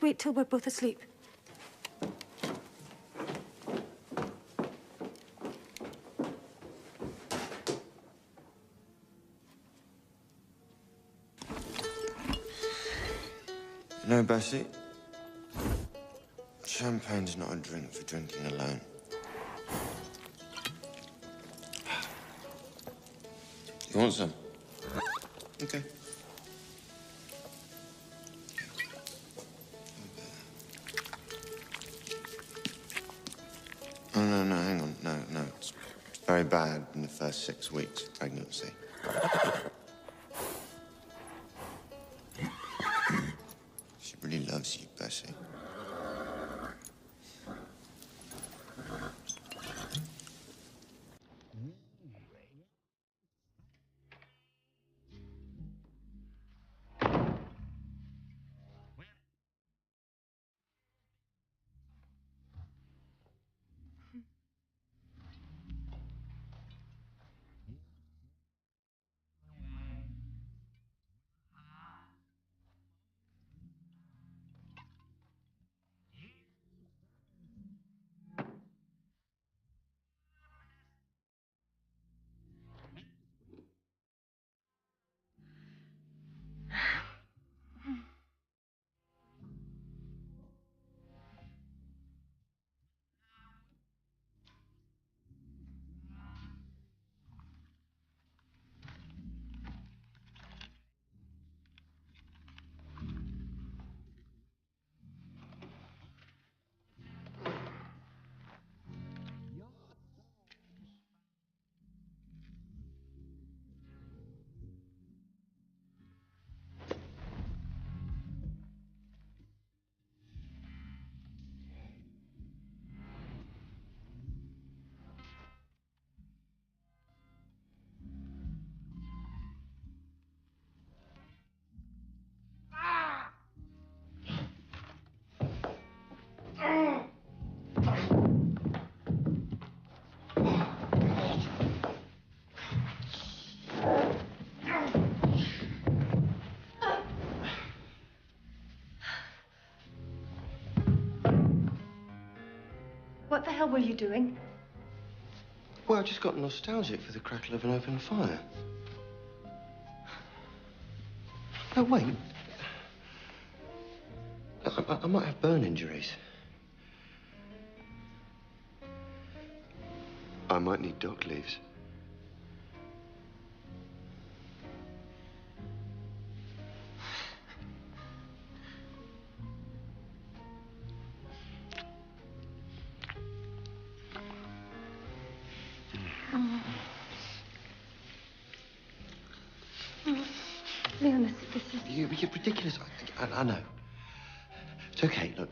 wait till we're both asleep. You know, Bessie, champagne's not a drink for drinking alone. You want some? Okay. Oh, no, hang on. No. It's very bad in the first 6 weeks of pregnancy. She really loves you, Bessie. What the hell were you doing? Well, I just got nostalgic for the crackle of an open fire. No, wait. I might have burn injuries. I might need dock leaves. Leon, this is... You're ridiculous. I know. It's okay. Look,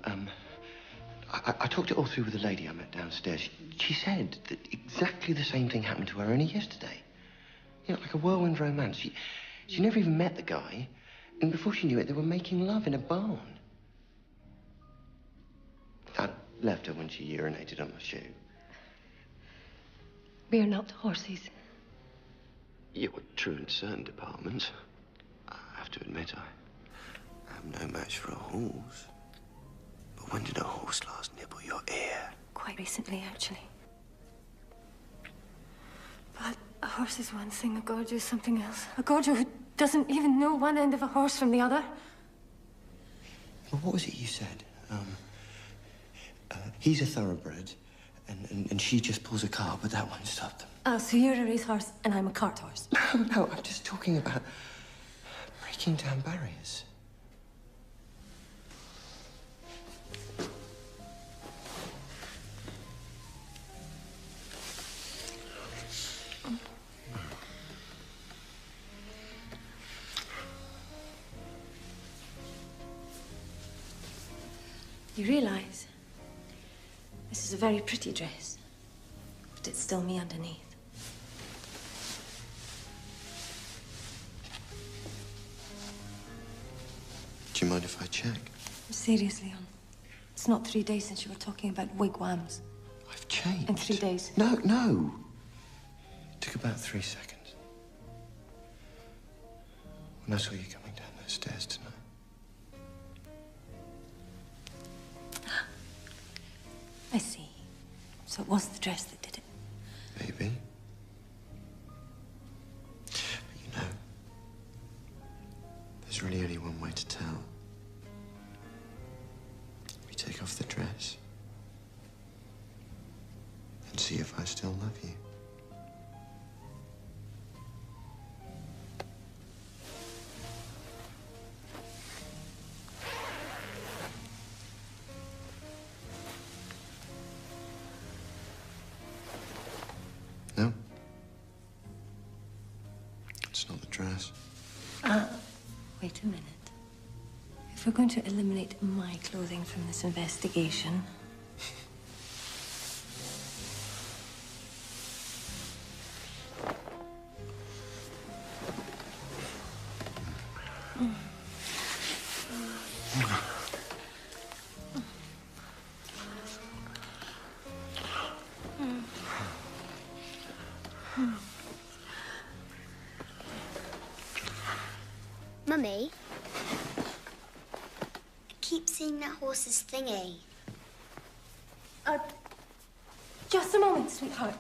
I talked it all through with the lady I met downstairs. She said that exactly the same thing happened to her only yesterday. You know, like a whirlwind romance. She never even met the guy, and before she knew it, they were making love in a barn. I left her when she urinated on my shoe. We are not horses. You're true in certain departments. I have to admit, I am no match for a horse. But when did a horse last nibble your ear? Quite recently, actually. But a horse is one thing, a gorgio is something else. A gorgio who doesn't even know one end of a horse from the other. Well, what was it you said? He's a thoroughbred, and she just pulls a cart, but that won't stop them. Oh, so you're a racehorse and I'm a cart horse. No, I'm just talking about breaking down barriers. You realise this is a very pretty dress, but it's still me underneath. Do you mind if I check? Seriously, Leon. It's not 3 days since you were talking about wigwams. I've changed. In 3 days. No. It took about 3 seconds. When I saw you coming down those stairs tonight. I see. So it was the dress that did it. Maybe. But you know, there's really only one way to tell. We take off the dress and see if I still love you. No? It's not the dress. Wait a minute. If we're going to eliminate my clothing from this investigation... Mummy, I keep seeing that horse's thingy. Just a moment, sweetheart.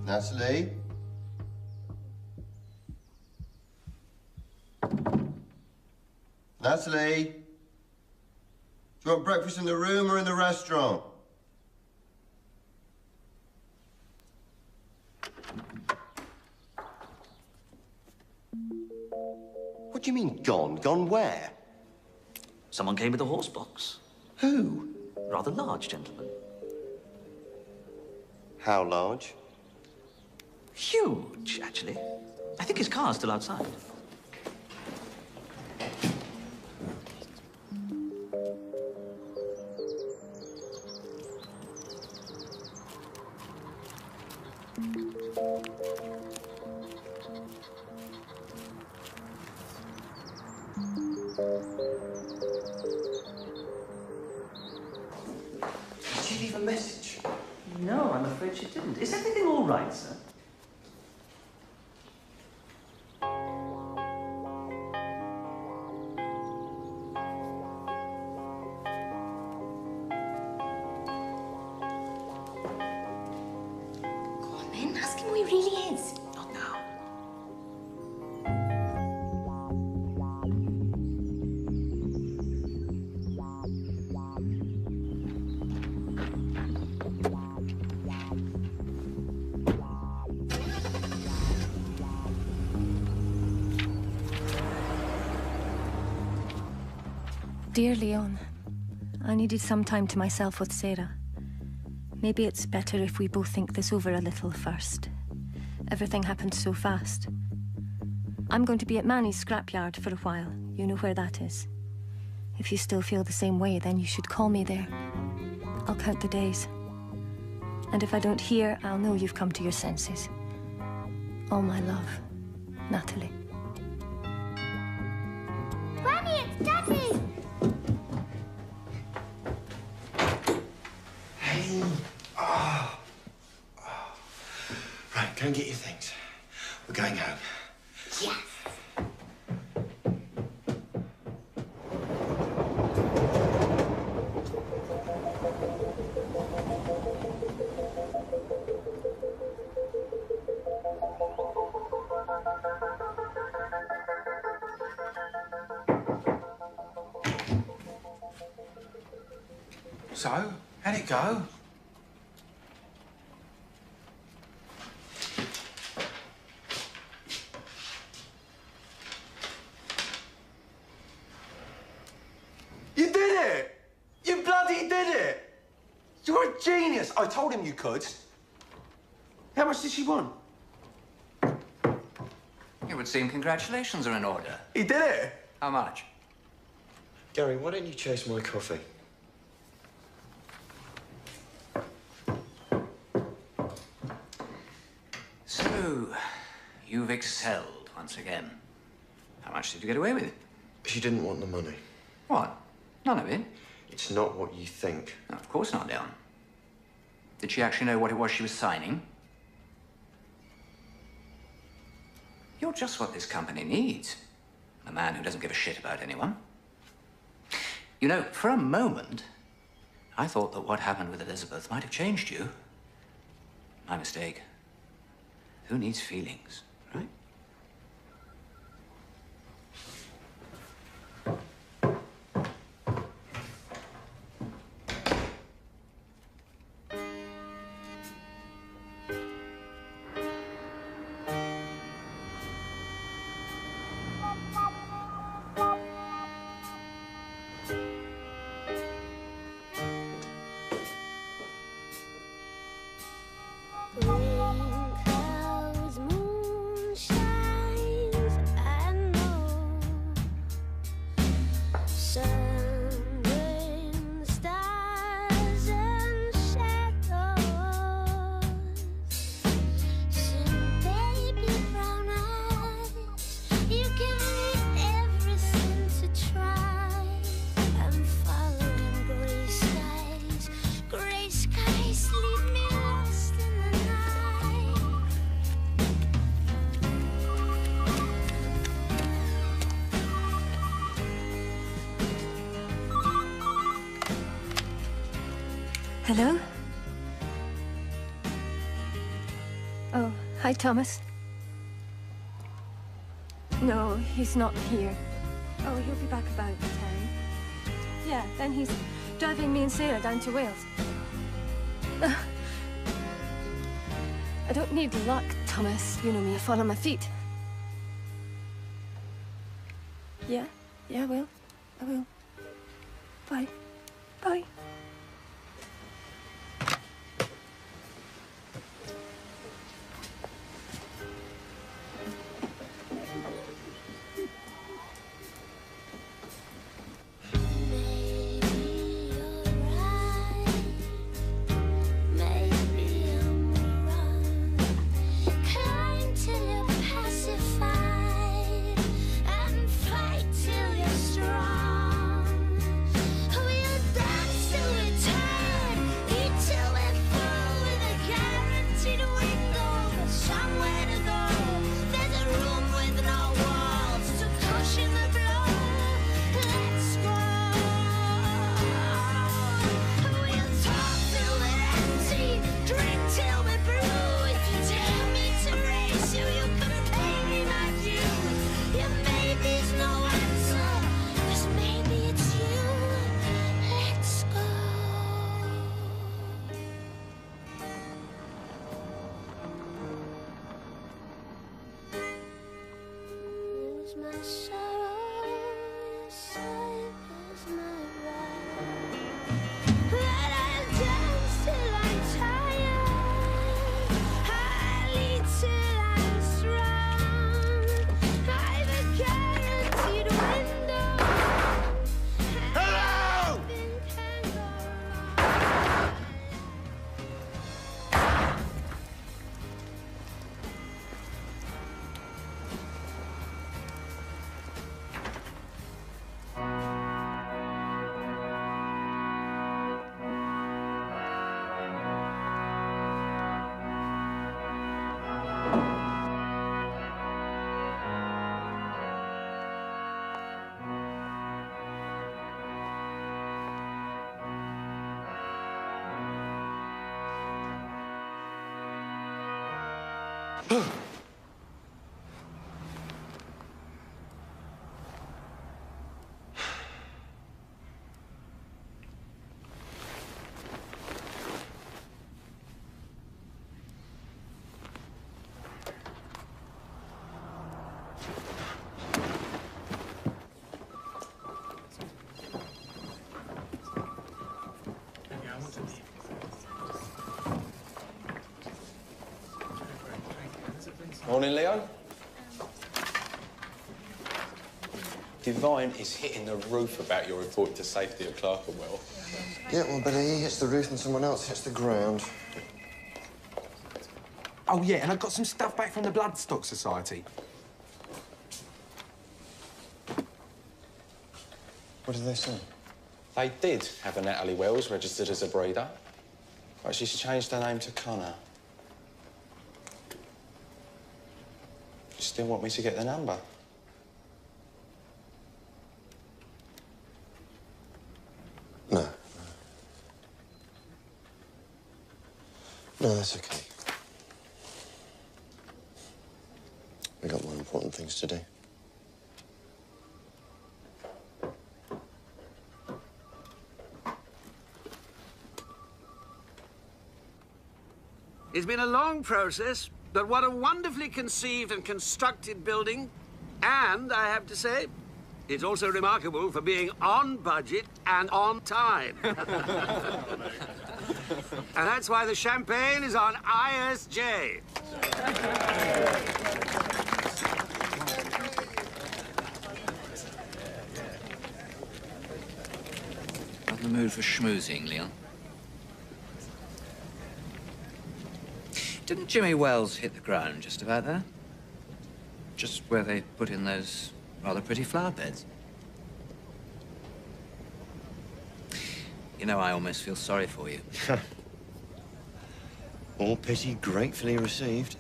Natalie? Natalie? Do you want breakfast in the room or in the restaurant? What do you mean, gone? Gone where? Someone came with a horse box. Who? Rather large gentleman. How large? Huge, actually. I think his car's still outside. Did she leave a message? No, I'm afraid she didn't. Is everything all right, sir? Then ask him who he really is. Not now. Dear Leon, I needed some time to myself with Sarah. Maybe it's better if we both think this over a little first. Everything happened so fast. I'm going to be at Manny's scrapyard for a while. You know where that is. If you still feel the same way, then you should call me there. I'll count the days. And if I don't hear, I'll know you've come to your senses. All my love, Natalie. Granny, it's Daddy! Hey. Oh. Right, go and get your things. We're going home. Yes. So, how'd it go? You did it! You bloody did it! You're a genius! I told him you could. How much did she want? It would seem congratulations are in order. He did it! How much? Gary, why don't you chase my coffee? So, you've excelled once again. How much did you get away with? She didn't want the money. What? None of it? It's not what you think. No, of course not, Leon. Did she actually know what it was she was signing? You're just what this company needs. A man who doesn't give a shit about anyone. You know, for a moment, I thought that what happened with Elizabeth might have changed you. My mistake. Who needs feelings, right? Hello? Oh, hi, Thomas. No, he's not here. Oh, he'll be back about 10. Yeah, then he's driving me and Sarah down to Wales. I don't need luck, Thomas. You know me, I fall on my feet. Yeah, I will. I will. Bye. Bye. Till you're pacified and fight till you're strong. is my sorrow, your sight is my right. But I'll dance till I'm tired, I'll eat till I'm strong. I've a guaranteed window. Hello! Morning, Leon. Divine is hitting the roof about your report to safety at Clerkenwell. Yeah, well, better he hits the roof than someone else hits the ground. Oh, yeah, and I got some stuff back from the Bloodstock Society. What did they say? They did have a Natalie Wells registered as a breeder, but she's changed her name to Connor. You still want me to get the number? No. No, that's okay. We got more important things to do. It's been a long process, but what a wonderfully conceived and constructed building. And, I have to say, it's also remarkable for being on budget and on time. And that's why the champagne is on ISJ. Not in the mood for schmoozing, Leon. Didn't Jimmy Wells hit the ground just about there? Just where they put in those rather pretty flower beds? You know, I almost feel sorry for you. All pity gratefully received.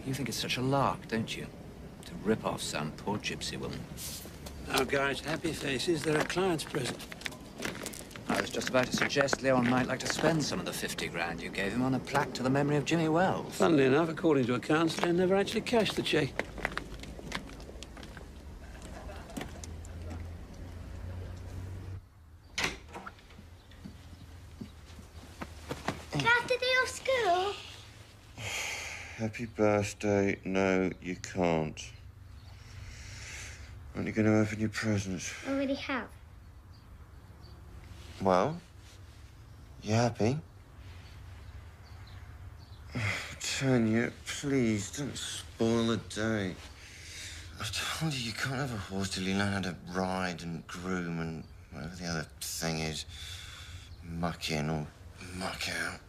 You think it's such a lark, don't you? To rip off some poor gypsy woman. Now, guys, happy faces. There are clients present. I was just about to suggest Leon might like to spend some of the 50 grand you gave him on a plaque to the memory of Jimmy Wells. Funnily enough, according to accounts, they never actually cashed the cheque. Last day of school? Happy birthday. No, you can't. Aren't you going to open your presents? I already have. Well, you happy? Tanya, please, don't spoil the day. I've told you, you can't have a horse till you learn how to ride and groom and whatever the other thing is. Muck in or muck out.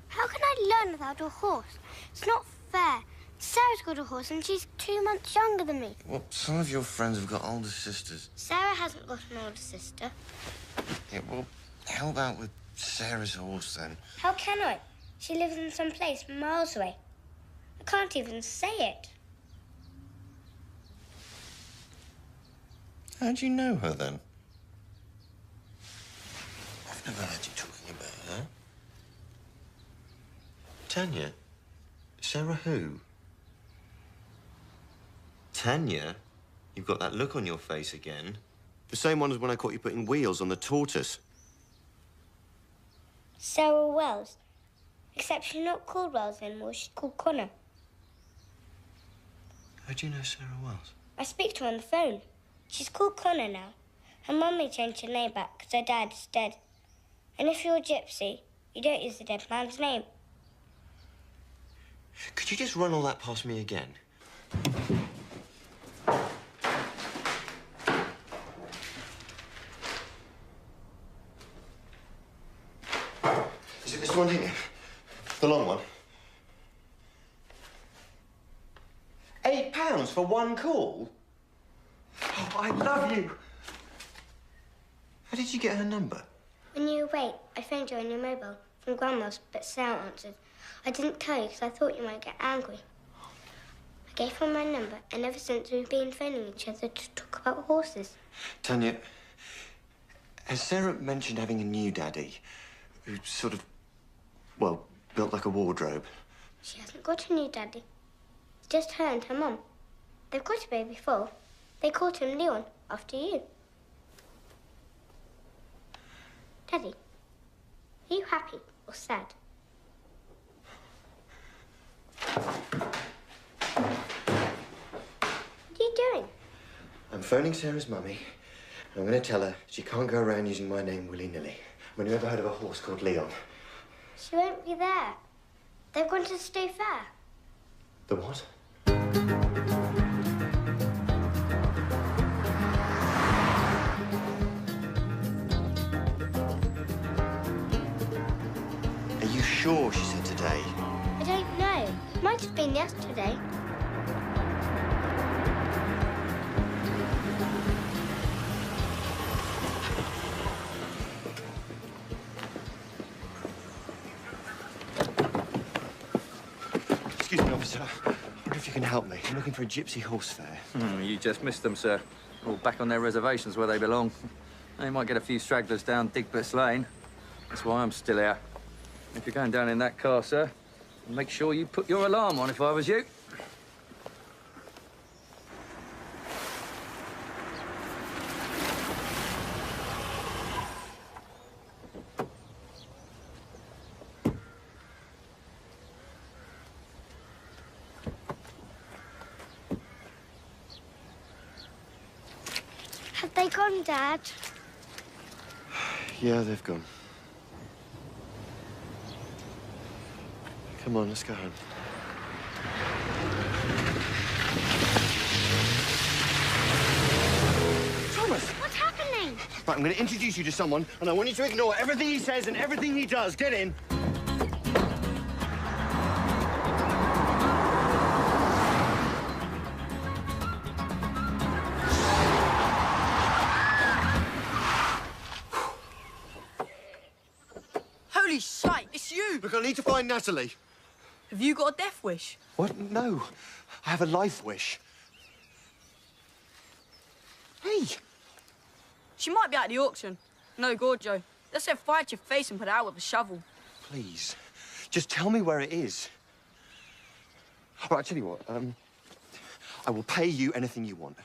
How can I learn without a horse? It's not fair. Sarah's got a horse and she's 2 months younger than me. Well, some of your friends have got older sisters. Sarah hasn't got an older sister. Yeah, well, help out with Sarah's horse, then. How can I? She lives in some place miles away. I can't even say it. How do you know her, then? I've never heard you talking about her. Tanya? Sarah who? Tanya? You've got that look on your face again. The same one as when I caught you putting wheels on the tortoise. Sarah Wells. Except she's not called Wells anymore. She's called Connor. How do you know Sarah Wells? I speak to her on the phone. She's called Connor now. Her mummy changed her name back because her dad is dead. And if you're a gypsy, you don't use the dead man's name. Could you just run all that past me again? Is it this one here? The long one? £8 for one call? Oh, I love you. How did you get her number? When you were away, I phoned you on your mobile from Grandma's, but Sarah answered. I didn't tell you because I thought you might get angry. I gave her my number, and ever since we've been phoning each other to talk about horses. Tanya, has Sarah mentioned having a new daddy who sort of, well, built like a wardrobe? She hasn't got a new daddy. It's just her and her mum. They've got a baby before. They called him Leon, after you. Daddy, are you happy or sad? What are you doing? I'm phoning Sarah's mummy, and I'm going to tell her she can't go around using my name willy-nilly. When you ever heard of a horse called Leon? She won't be there. They've gone to the State Fair. The what? Are you sure she said today? I don't know. Might have been yesterday. Excuse me, officer. I wonder if you can help me. I'm looking for a gypsy horse fair. You just missed them, sir. All back on their reservations where they belong. They might get a few stragglers down Digbert's Lane. That's why I'm still here. If you're going down in that car, sir, make sure you put your alarm on if I was you. Have they gone, Dad? Yeah, they've gone. Come on, let's go home. Thomas! What's happening? Right, I'm going to introduce you to someone, and I want you to ignore everything he says and everything he does. Get in. Holy shite, it's you! Look, I need to find Natalie. Have you got a death wish? What? No. I have a life wish. Hey! She might be at the auction. No, Gorjo. Let's say fight your face and put it out with a shovel. Please, just tell me where it is. All right, I'll tell you what, I will pay you anything you want.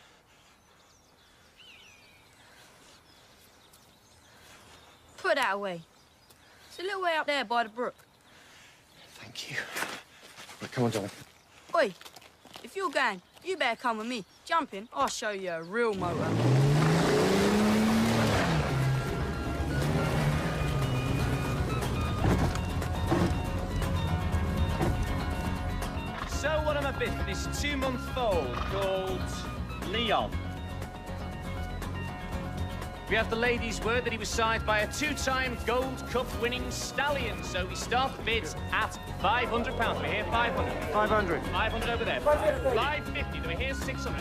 Put that away. It's a little way up there by the brook. Thank you. Right, come on, darling. Oi, if you're going, you better come with me. Jump in, I'll show you a real motor. So what am I bid for this 2-month foal called Leon? We have the lady's word that he was signed by a 2-time Gold Cup winning stallion, so we start the bids at £500. Do we hear 500? 500. 500 over there. 550. Do we hear 600?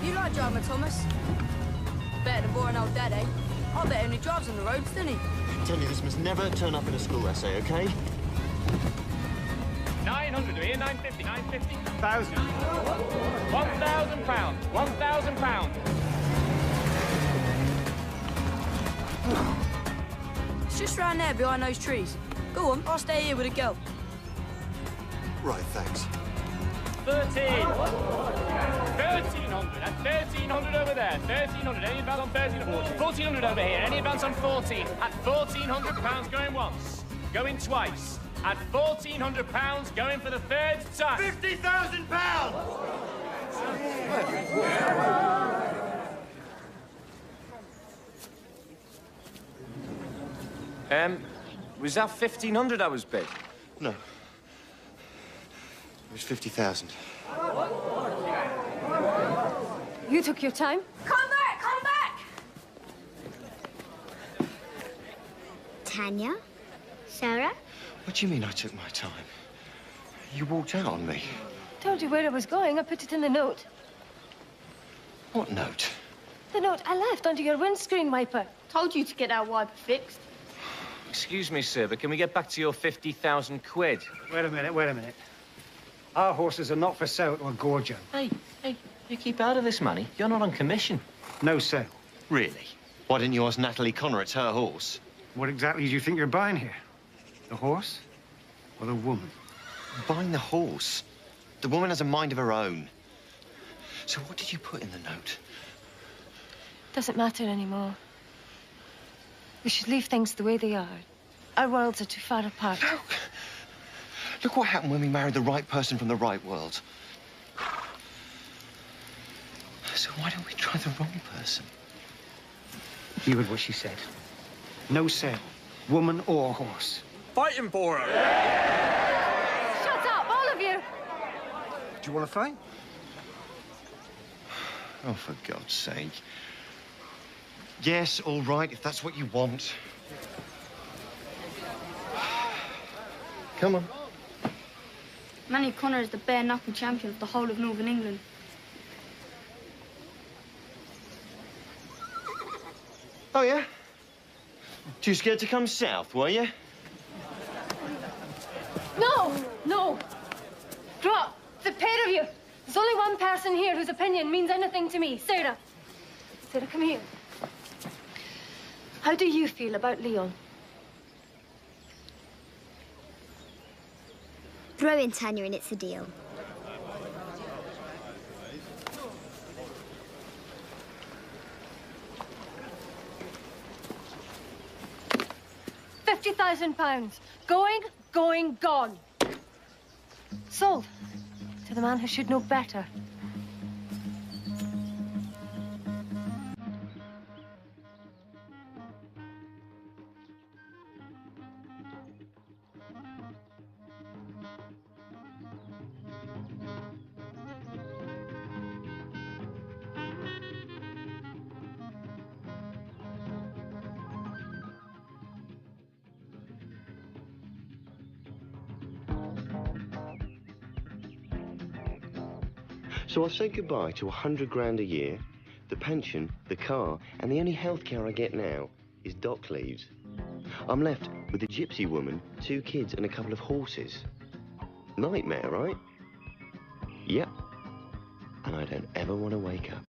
You like driving, Thomas? Better than boring old Dad, eh? I bet he only drives on the roads, doesn't he? Tell you, this must never turn up in a school essay, OK? 900. Do we hear 950? 950? 1,000. £1,000. £1,000. It's just round there behind those trees. Go on, I'll stay here with a girl. Right, thanks. 13. 1,300. At 1,300 over there. 1,300. Any advance on 1,300? 1,400 over here. Any advance on 14? At £1,400 going once. Going twice. At £1,400 going for the third time. £50,000! Was that 1,500 I was bid? No. It was 50,000. You took your time. Come back! Come back! Tanya? Sarah? What do you mean I took my time? You walked out on me. Told you where I was going. I put it in the note. What note? The note I left under your windscreen wiper. Told you to get our wiper fixed. Excuse me, sir, but can we get back to your 50,000 quid? Wait a minute, wait a minute. Our horses are not for sale to a gorger. Hey, you keep out of this, Manny. You're not on commission. No sale. Really? Why didn't you ask Natalie Connor? It's her horse. What exactly do you think you're buying here? The horse or the woman? I'm buying the horse. The woman has a mind of her own. So what did you put in the note? Doesn't matter anymore. We should leave things the way they are. Our worlds are too far apart. Look what happened when we married the right person from the right world. So why don't we try the wrong person? You heard what she said. No sale, woman or horse. Fighting for her. Shut up, all of you! Do you want to fight? Oh, for God's sake. Yes, all right, if that's what you want. Come on. Manny Connor is the bare-knuckle champion of the whole of Northern England. Oh, yeah? Too scared to come south, were you? No! No! Grow up! The pair of you! There's only one person here whose opinion means anything to me. Sarah. Sarah, come here. How do you feel about Leon? Throw in Tanya and it's a deal. £50,000. Going, going, gone. Sold. To the man who should know better. So I've said goodbye to 100 grand a year, the pension, the car, and the only healthcare I get now is dock leaves. I'm left with a gypsy woman, 2 kids, and a couple of horses. Nightmare, right? Yep. And I don't ever want to wake up.